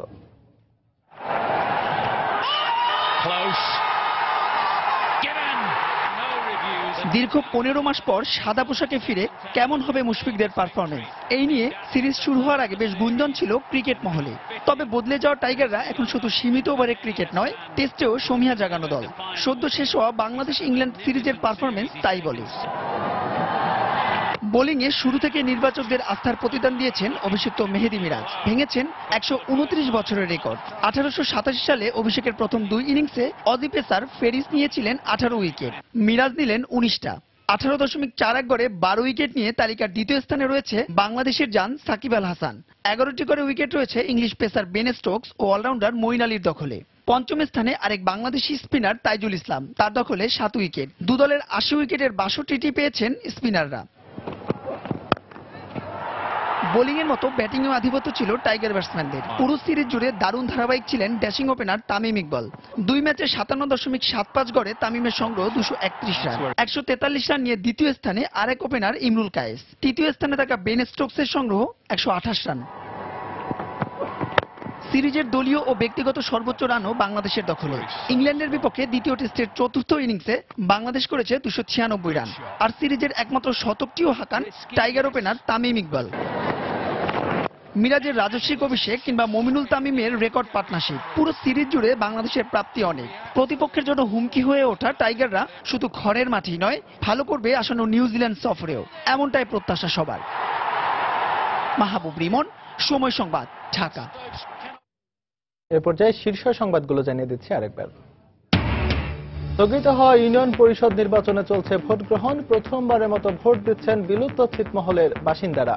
দীর্ঘ 15 মাস পর সাদা পোশাকে ফিরে কেমন হবে মুশফিকদের পারফরমেন্স, এই নিয়ে সিরিজ শুরু হওয়ার আগে বেশ গুঞ্জন ছিল ক্রিকেট মহলে। তবে বদলে যাওয়া টাইগাররা এখন শুধু সীমিত ওভারের ক্রিকেট নয়, টেস্টেও সমীহা জাগানো দল। সদ্য শেষ হওয়া বাংলাদেশ ইংল্যান্ড সিরিজের পারফরমেন্স তাই বলে। বোলিংয়ে শুরু থেকে নির্বাচকদের আস্থার প্রতিদান দিয়েছেন অভিষিক্ত মেহেদী মিরাজ, ভেঙেছেন 129 বছরের রেকর্ড। 1887 সালে অভিষেকের প্রথম 2 ইনিংসে অজি পেসার ফেরিস নিয়েছিলেন 18 উইকেট, মিরাজ নিলেন 19টা। 18.41 গড়ে 12 উইকেট নিয়ে তালিকার দ্বিতীয় স্থানে রয়েছে বাংলাদেশের জান সাকিব আল হাসান। 11টি করে উইকেট রয়েছে ইংলিশ পেসার বেন স্টোকস ও অলরাউন্ডার মঈন আলীর দখলে। পঞ্চম স্থানে আরেক বাংলাদেশি স্পিনার তাইজুল ইসলাম, তার দখলে 7 উইকেট। দলের 80 উইকেটের 62টি পেয়েছেন স্পিনাররা। বোলিংয়ের মতো ব্যাটিংয়েও আধিপত্য ছিল টাইগার ব্যাটসম্যানদের। পুরো সিরিজ জুড়ে দারুণ ধারাবাহিক ছিলেন ড্যাশিং ওপেনার তামিম ইকবাল। 2 ম্যাচে 57.75 গড়ে তামিমের সংগ্রহ 231 রান। 143 রান নিয়ে দ্বিতীয় স্থানে আরেক ওপেনার ইমরুল কায়েস। তৃতীয় স্থানে থাকা বেন স্টোকসের সংগ্রহ 128 রান। সিরিজের দলীয় ও ব্যক্তিগত সর্বোচ্চ রানও বাংলাদেশের দখলে। ইংল্যান্ডের বিপক্ষে দ্বিতীয় টেস্টের চতুর্থ ইনিংসে বাংলাদেশ করেছে 296 রান, আর সিরিজের একমাত্র শতকটিও হাঁকান টাইগার ওপেনার তামিম ইকবাল। মিরাজের রাজস্বিক অভিষেক কিংবা মমিনুল তামিমের রেকর্ড পার্টনারশিপ, পুরো সিরিজ জুড়ে বাংলাদেশের প্রাপ্তি অনেক। প্রতিপক্ষের জন্য হুমকি হয়ে ওঠা টাইগাররা শুধু ঘরের মাঠেই নয়, ভালো করবে আসন্ন নিউজিল্যান্ড সফরেও, এমনটাই প্রত্যাশা সবার। মাহবুব রিমন, সময় সংবাদ, ঢাকা। এ পর্যায়ে শীর্ষ সংবাদগুলো জানিয়ে দিচ্ছি আরেকবার। স্থগিত হওয়া ইউনিয়ন পরিষদ নির্বাচনে চলছে ভোট গ্রহণ। প্রথমবারের মতো ভোট দিচ্ছেন বিলুপ্ত ছিটমহলের বাসিন্দারা।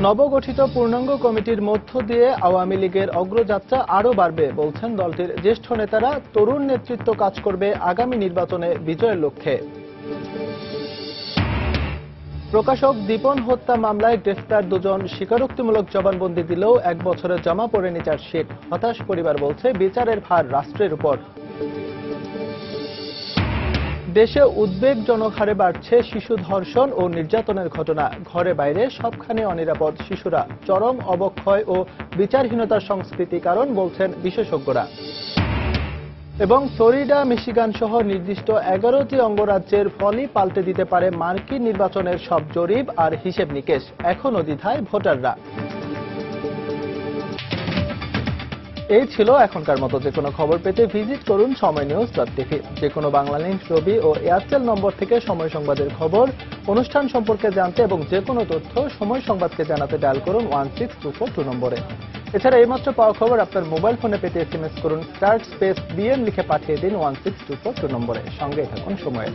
নবগঠিত পূর্ণাঙ্গ কমিটির মধ্য দিয়ে আওয়ামী লীগের অগ্রযাত্রা আরও বাড়বে বলছেন দলটির জ্যেষ্ঠ নেতারা। তরুণ নেতৃত্ব কাজ করবে আগামী নির্বাচনে বিজয়ের লক্ষ্যে। প্রকাশক দীপন হত্যা মামলায় গ্রেফতার দুজন স্বীকারোক্তিমূলক জবানবন্দি দিলেও 1 বছরের জমা পড়েনি চার্জশিট। হতাশ পরিবার বলছে বিচারের ভার রাষ্ট্রের উপর। দেশে উদ্বেগজনক হারে বাড়ছে শিশু ধর্ষণ ও নির্যাতনের ঘটনা। ঘরে বাইরে সবখানে অনিরাপদ শিশুরা। চরম অবক্ষয় ও বিচারহীনতার সংস্কৃতি কারণ বলছেন বিশেষজ্ঞরা। এবং ফ্লোরিডা, মিশিগান সহ নির্দিষ্ট 11টি অঙ্গরাজ্যের ফলই পাল্টে দিতে পারে মার্কিন নির্বাচনের সব জরিপ আর হিসেব নিকেশ। এখনও দ্বিধায় ভোটাররা। এই ছিল এখনকার মতো। যে কোনো খবর পেতে ভিজিট করুন সময়নিউজ.টিভি। যে কোনো বাংলা লিংক, রবি ও এয়ারটেল নম্বর থেকে সময় সংবাদের খবর, অনুষ্ঠান সম্পর্কে জানতে এবং যে কোনো তথ্য সময় সংবাদকে জানাতে ডায়াল করুন 16242 নম্বরে। এছাড়া এইমাত্র পাওয়া খবর আপনার মোবাইল ফোনে পেতে SMS করুন *BN লিখে পাঠিয়ে দিন 16242 নম্বরে। সঙ্গে থাকুন সময়ের।